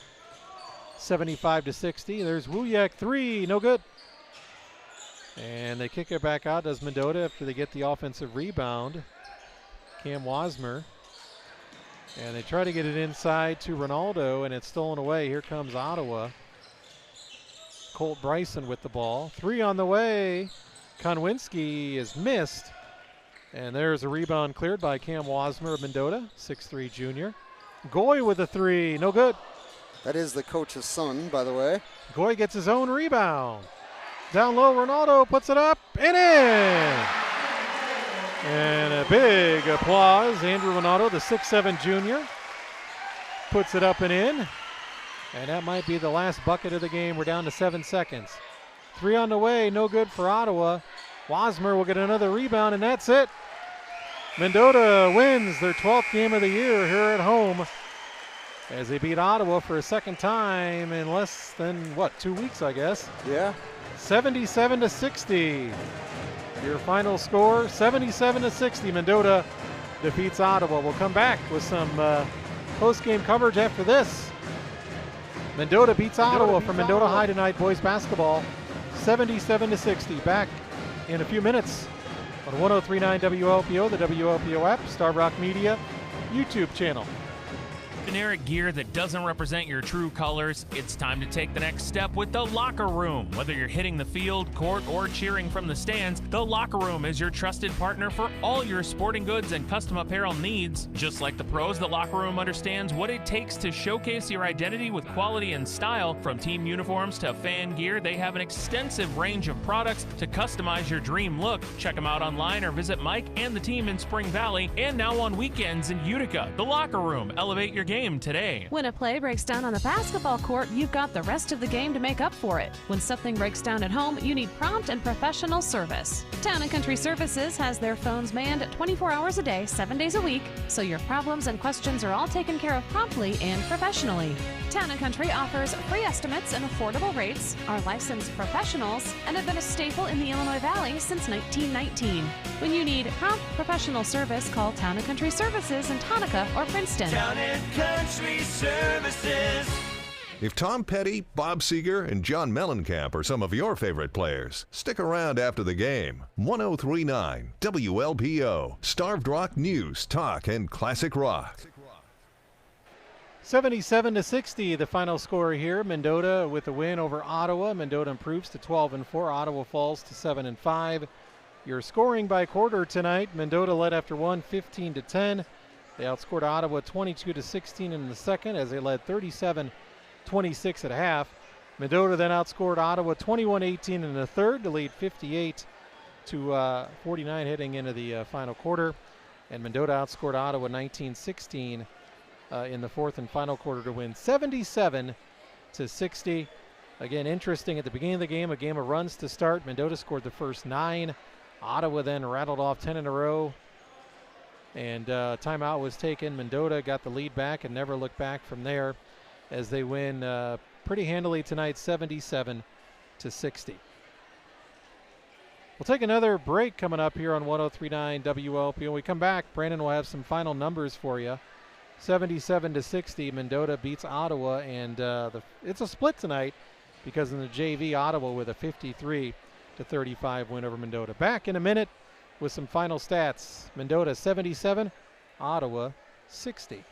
75-60. There's Wujek, three, no good. And they kick it back out, does Mendota, after they get the offensive rebound. Cam Wasmer. And they try to get it inside to Ronaldo, and it's stolen away. Here comes Ottawa. Colt Bryson with the ball. Three on the way. Konwinski is missed. And there's a rebound cleared by Cam Wasmer of Mendota, 6'3 junior. Goy with a three, no good. That is the coach's son, by the way. Goy gets his own rebound. Down low, Ronaldo puts it up and in. And a big applause. Andrew Ronaldo, the 6'7 junior, puts it up and in. And that might be the last bucket of the game. We're down to 7 seconds. Three on the way, no good for Ottawa. Wasmer will get another rebound, and that's it. Mendota wins their 12th game of the year here at home as they beat Ottawa for a second time in less than, 2 weeks, I guess. Yeah. 77-60. Your final score, 77-60. Mendota defeats Ottawa. We'll come back with some post-game coverage after this. Mendota beats Ottawa from Mendota High tonight, boys basketball, 77-60. Back in a few minutes on 103.9 WLPO, the WLPO app, Star Rock Media YouTube channel. Generic gear that doesn't represent your true colors, it's time to take the next step with the locker room. Whether you're hitting the field, court, or cheering from the stands, the locker room is your trusted partner for all your sporting goods and custom apparel needs. Just like the pros, the locker room understands what it takes to showcase your identity with quality and style. From team uniforms to fan gear, they have an extensive range of products to customize your dream look. Check them out online or visit Mike and the team in Spring Valley, and now on weekends in Utica. The locker room, elevate your game today. When a play breaks down on the basketball court, you've got the rest of the game to make up for it. When something breaks down at home, you need prompt and professional service. Town & Country Services has their phones manned 24 hours a day, 7 days a week, so your problems and questions are all taken care of promptly and professionally. Town & Country offers free estimates and affordable rates, are licensed professionals, and have been a staple in the Illinois Valley since 1919. When you need prompt professional service, call Town & Country Services in Tonka or Princeton. Town & Country Services. If Tom Petty, Bob Seeger, and John Mellencamp are some of your favorite players, stick around after the game. 103.9 WLPO, Starved Rock News, Talk, and Classic Rock. 77-60, the final score here. Mendota with a win over Ottawa. Mendota improves to 12-4. Ottawa falls to 7-5. Your scoring by quarter tonight. Mendota led after one, 15-10. They outscored Ottawa 22-16 in the second as they led 37-26 at half. Mendota then outscored Ottawa 21-18 in the third to lead 58-49 heading into the final quarter. And Mendota outscored Ottawa 19-16 in the fourth and final quarter to win 77-60. Again, interesting at the beginning of the game, a game of runs to start. Mendota scored the first 9. Ottawa then rattled off 10 in a row. And timeout was taken. Mendota got the lead back and never looked back from there. as they win pretty handily tonight, 77-60. We'll take another break coming up here on 103.9 WLP. When we come back, Brandon will have some final numbers for you. 77-60, Mendota beats Ottawa, and it's a split tonight because in the JV, Ottawa with a 53-35 win over Mendota. Back in a minute with some final stats. Mendota 77, Ottawa 60.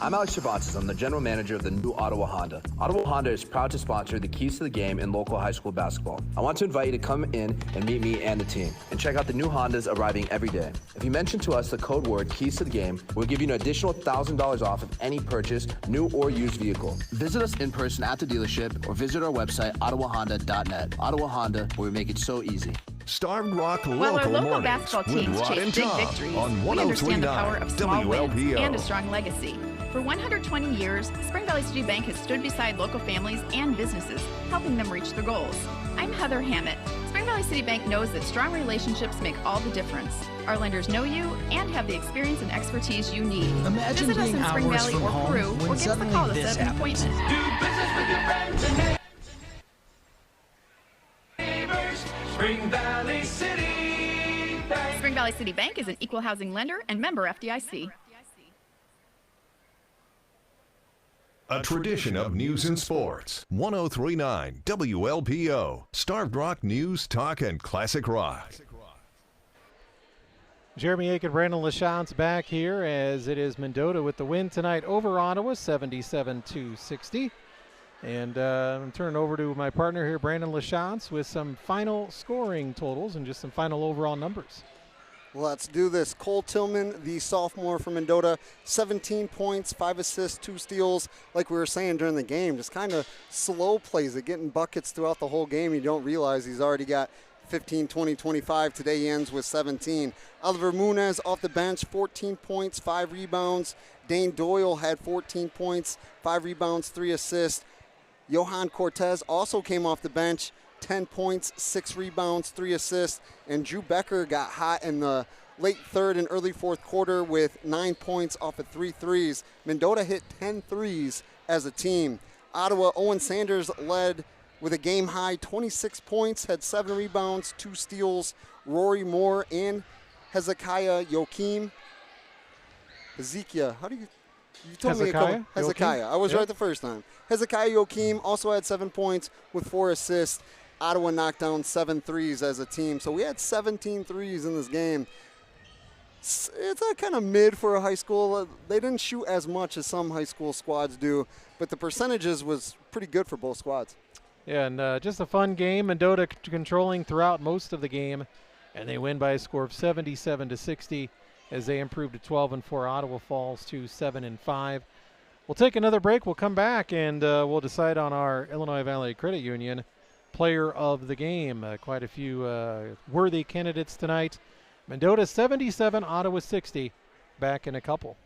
I'm Alex Chabatzis. I'm the general manager of the new Ottawa Honda. Ottawa Honda is proud to sponsor the Keys to the Game in local high school basketball. I want to invite you to come in and meet me and the team and check out the new Hondas arriving every day. If you mention to us the code word Keys to the Game, we'll give you an additional $1,000 off of any purchase, new or used vehicle. Visit us in person at the dealership or visit our website, ottawahonda.net. Ottawa Honda, where we make it so easy. Starved Rock While our local local mornings basketball with teams Rod chase and big Tom victories, on we understand the 103.9 power of small wins WLPO. and a strong legacy. For 120 years, Spring Valley City Bank has stood beside local families and businesses, helping them reach their goals. I'm Heather Hammett. Spring Valley City Bank knows that strong relationships make all the difference. Our lenders know you and have the experience and expertise you need. Imagine Visit us being in Spring hours Valley from or home Peru when or give us a suddenly call to this set an happens. appointment. Do business with your friends and neighbors. Spring Valley City Bank. Spring Valley City Bank is an equal housing lender and member FDIC. A tradition of news and sports. 103.9 WLPO. Starved Rock News, Talk, and Classic Rock. Jeremy Aiken, Brandon LaChance back here as it is Mendota with the win tonight over Ottawa, 77-60. And I'm turning over to my partner here, Brandon LaChance, with some final scoring totals and just some final overall numbers. Let's do this. Cole Tillman, the sophomore from Mendota, 17 points, 5 assists, 2 steals. Like we were saying during the game, just kind of slow plays it, getting buckets throughout the whole game. You don't realize he's already got 15, 20, 25. Today he ends with 17. Oliver Munez off the bench, 14 points, 5 rebounds. Dane Doyle had 14 points, 5 rebounds, 3 assists. Johan Cortez also came off the bench, 10 points, 6 rebounds, 3 assists. And Drew Becker got hot in the late third and early fourth quarter with 9 points off of 3 threes. Mendota hit 10 threes as a team. Ottawa, Owen Sanders led with a game-high 26 points, had 7 rebounds, 2 steals. Rory Moore and Hezekiah Yoakim. How do you told me a couple. Hezekiah. I was right the first time. Hezekiah Yoakim also had 7 points with 4 assists. Ottawa knocked down 7 threes as a team. So we had 17 threes in this game. It's kind of mid for a high school. They didn't shoot as much as some high school squads do, but the percentages was pretty good for both squads. Yeah, and just a fun game. Mendota controlling throughout most of the game, and they win by a score of 77-60 as they improve to 12-4. Ottawa falls to 7-5. We'll take another break. We'll come back, and we'll decide on our Illinois Valley Credit Union player of the game. Quite a few worthy candidates tonight. Mendota 77, Ottawa 60. Back in a couple.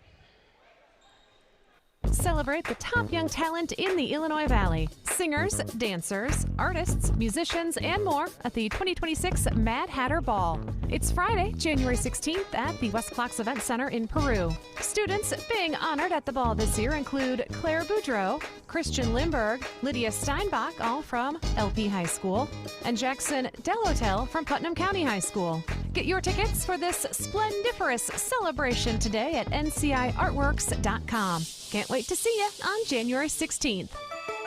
Celebrate the top young talent in the Illinois Valley. Singers, dancers, artists, musicians, and more at the 2026 Mad Hatter Ball. It's Friday, January 16th at the West Clocks Event Center in Peru. Students being honored at the ball this year include Claire Boudreau, Christian Limburg, Lydia Steinbach, all from LP High School, and Jackson Delhotel from Putnam County High School. Get your tickets for this splendiferous celebration today at nciartworks.com. Can't wait to see you on January 16th.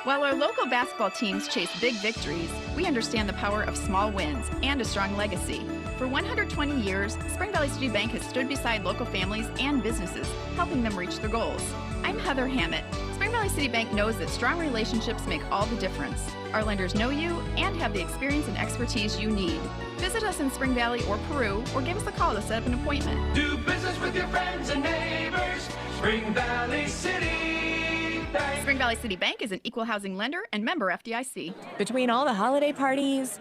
While our local basketball teams chase big victories, we understand the power of small wins and a strong legacy. For 120 years, Spring Valley City Bank has stood beside local families and businesses, helping them reach their goals. I'm Heather Hammett. Spring Valley City Bank knows that strong relationships make all the difference. Our lenders know you and have the experience and expertise you need. Visit us in Spring Valley or Peru, or give us a call to set up an appointment. Do business with your friends and neighbors. Spring Valley City Bank. Spring Valley City Bank is an equal housing lender and member FDIC. Between all the holiday parties,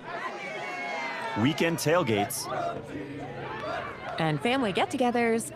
weekend tailgates, and family get-togethers,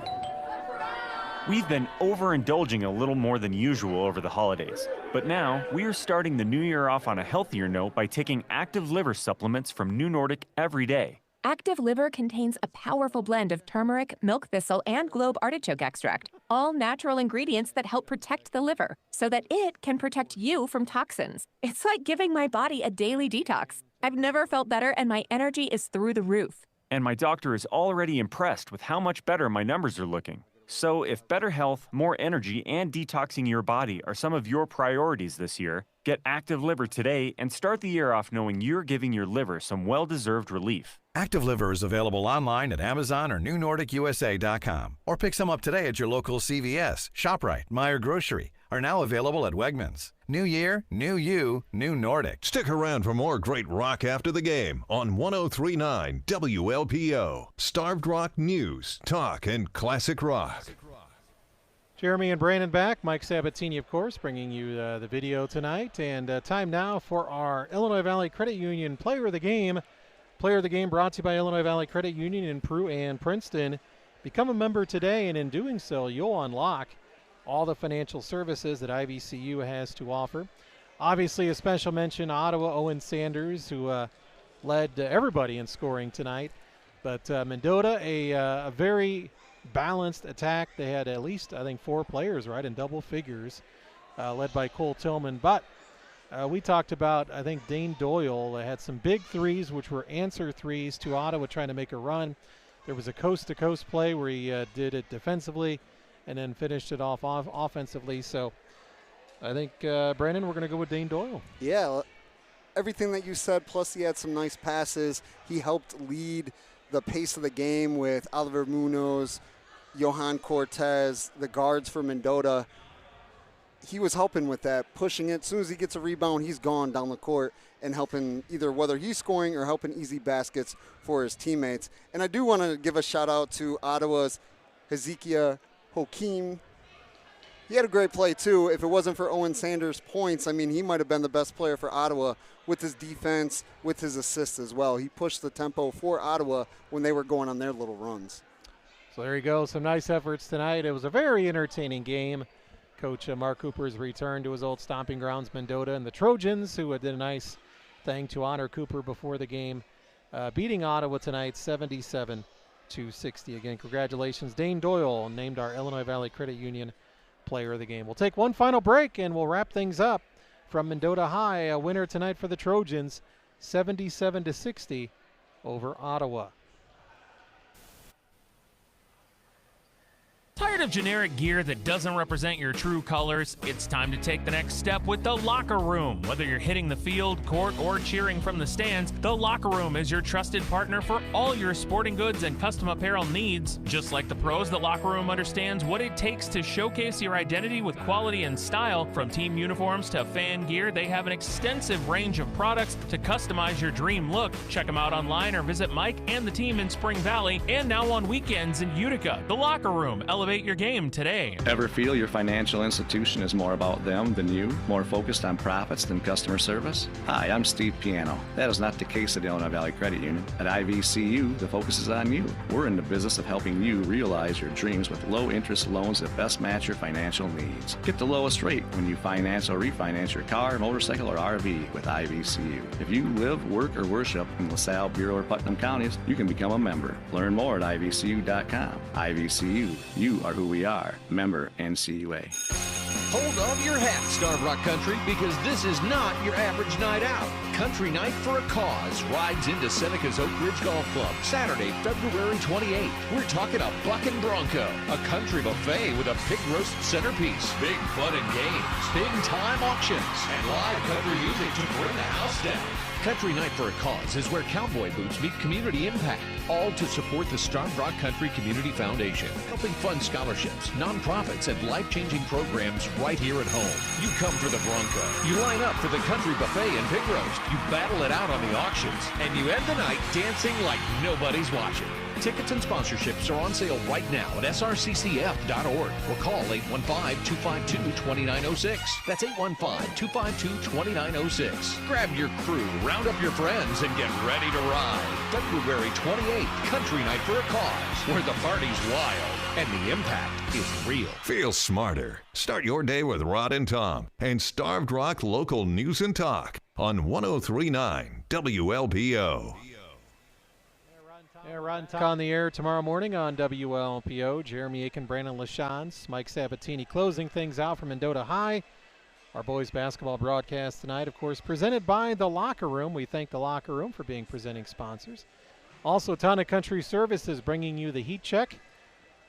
we've been overindulging a little more than usual over the holidays. But now, we are starting the new year off on a healthier note by taking active liver supplements from New Nordic every day. Active Liver contains a powerful blend of turmeric, milk thistle, and globe artichoke extract, all natural ingredients that help protect the liver so that it can protect you from toxins. It's like giving my body a daily detox. I've never felt better, and my energy is through the roof. And my doctor is already impressed with how much better my numbers are looking. So if better health, more energy, and detoxing your body are some of your priorities this year, get Active Liver today and start the year off knowing you're giving your liver some well-deserved relief. Active Liver is available online at Amazon or NewNordicUSA.com. Or pick some up today at your local CVS, ShopRite, Meijer Grocery. Are now available at Wegmans. New year, new you, new Nordic. Stick around for more great rock after the game on 1039 WLPO. Starved Rock News, Talk, and Classic Rock. Jeremy and Brandon back. Mike Sabatini, of course, bringing you the video tonight. And time now for our Illinois Valley Credit Union Player of the Game. Player of the Game brought to you by Illinois Valley Credit Union in Peru and Princeton. Become a member today, and in doing so, you'll unlock all the financial services that IVCU has to offer. Obviously, a special mention, Ottawa, Owen Sanders, who led everybody in scoring tonight. But Mendota, a very balanced attack. They had at least, I think, 4 players, right, in double figures, led by Cole Tillman. But we talked about, I think, Dane Doyle had some big threes, which were answer threes to Ottawa trying to make a run. There was a coast-to-coast play where he did it defensively and then finished it off offensively. So I think, Brandon, we're going to go with Dane Doyle. Yeah, everything that you said, plus he had some nice passes. He helped lead the pace of the game with Oliver Munoz, Johan Cortez, the guards for Mendota. He was helping with that, pushing it. As soon as he gets a rebound, he's gone down the court and helping either whether he's scoring or helping easy baskets for his teammates. And I do want to give a shout-out to Ottawa's Hezekiah Hakeem. He had a great play, too. If it wasn't for Owen Sanders' points, I mean, he might have been the best player for Ottawa with his defense, with his assists as well. He pushed the tempo for Ottawa when they were going on their little runs. So there you go. Some nice efforts tonight. It was a very entertaining game. Coach Mark Cooper's return to his old stomping grounds, Mendota, and the Trojans, who did a nice thing to honor Cooper before the game, beating Ottawa tonight 77-60. Again, congratulations. Dane Doyle named our Illinois Valley Credit Union Player of the Game. We'll take one final break, and we'll wrap things up from Mendota High. A winner tonight for the Trojans, 77-60 over Ottawa. Tired of generic gear that doesn't represent your true colors? It's time to take the next step with the Locker Room. Whether you're hitting the field, court, or cheering from the stands, the Locker Room is your trusted partner for all your sporting goods and custom apparel needs. Just like the pros, the Locker Room understands what it takes to showcase your identity with quality and style. From team uniforms to fan gear, they have an extensive range of products to customize your dream look. Check them out online or visit Mike and the team in Spring Valley, and now on weekends in Utica. The Locker Room. Elevate your game today. Ever feel your financial institution is more about them than you? More focused on profits than customer service? Hi, I'm Steve Piano. That is not the case at Illinois Valley Credit Union. At IVCU, the focus is on you. We're in the business of helping you realize your dreams with low-interest loans that best match your financial needs. Get the lowest rate when you finance or refinance your car, motorcycle, or RV with IVCU. If you live, work, or worship in LaSalle, Bureau, or Putnam counties, you can become a member. Learn more at IVCU.com. IVCU, you are who we are. Member NCUA. Hold on to your hat, Starved Rock Country, because this is not your average night out. Country Night for a Cause rides into Seneca's Oak Ridge Golf Club Saturday, February 28th. We're talking a bucking bronco, a country buffet with a pig roast centerpiece, big fun and games, big time auctions, and live country music to bring the house down. Country Night for a Cause is where cowboy boots meet community impact, all to support the Starved Rock Country Community Foundation, helping fund scholarships, nonprofits, and life-changing programs right here at home. You come for the Bronco, you line up for the country buffet and pig roast, you battle it out on the auctions, and you end the night dancing like nobody's watching. Tickets and sponsorships are on sale right now at srccf.org or call 815-252-2906. That's 815-252-2906. Grab your crew, round up your friends, and get ready to ride. February 28th, Country Night for a Cause, where the party's wild and the impact is real. Feel smarter. Start your day with Rod and Tom and Starved Rock Local News and Talk on 1039 WLPO. Yeah, Ron on the air tomorrow morning on WLPO. Jeremy Aiken, Brandon LaChance, Mike Sabatini closing things out from Mendota High. Our boys basketball broadcast tonight, of course, presented by The Locker Room. We thank The Locker Room for being presenting sponsors. Also, Town and Country Services bringing you the Heat Check.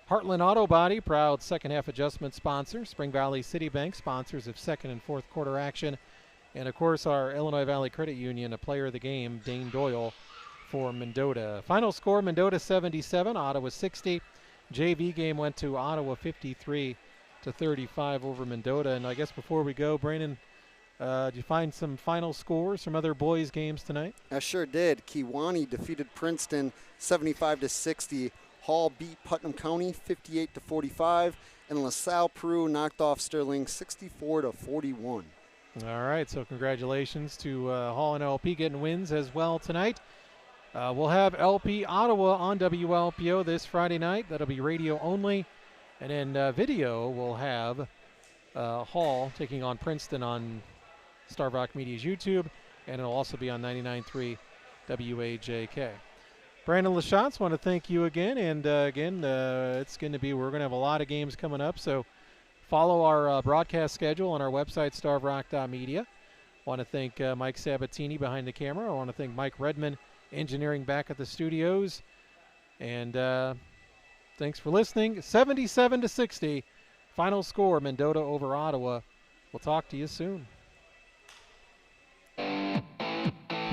Heartland Auto Body, proud second half adjustment sponsor. Spring Valley City Bank, sponsors of second and fourth quarter action. And, of course, our Illinois Valley Credit Union, a player of the game, Dane Doyle, for Mendota. Final score, Mendota 77, Ottawa 60. JV game went to Ottawa 53-35 over Mendota. And I guess before we go, Brandon, did you find some final scores from other boys' games tonight? I sure did. Kewanee defeated Princeton 75-60. Hall beat Putnam County 58-45. And LaSalle Peru knocked off Sterling 64-41. All right, so congratulations to Hall and LP getting wins as well tonight. We'll have LP Ottawa on WLPO this Friday night. That'll be radio only. And then video, we'll have Hall taking on Princeton on Starve Rock Media's YouTube. And it'll also be on 99.3 WAJK. Brandon LaChance, want to thank you again. And again, it's going to be, we're going to have a lot of games coming up. So follow our broadcast schedule on our website, starverock.media. Want to thank Mike Sabatini behind the camera. I want to thank Mike Redman, engineering back at the studios. And thanks for listening. 77-60. Final score, Mendota over Ottawa. We'll talk to you soon.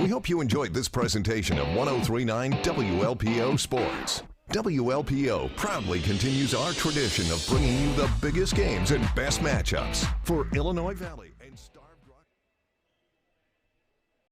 We hope you enjoyed this presentation of 103.9 WLPO Sports. WLPO proudly continues our tradition of bringing you the biggest games and best matchups for Illinois Valley.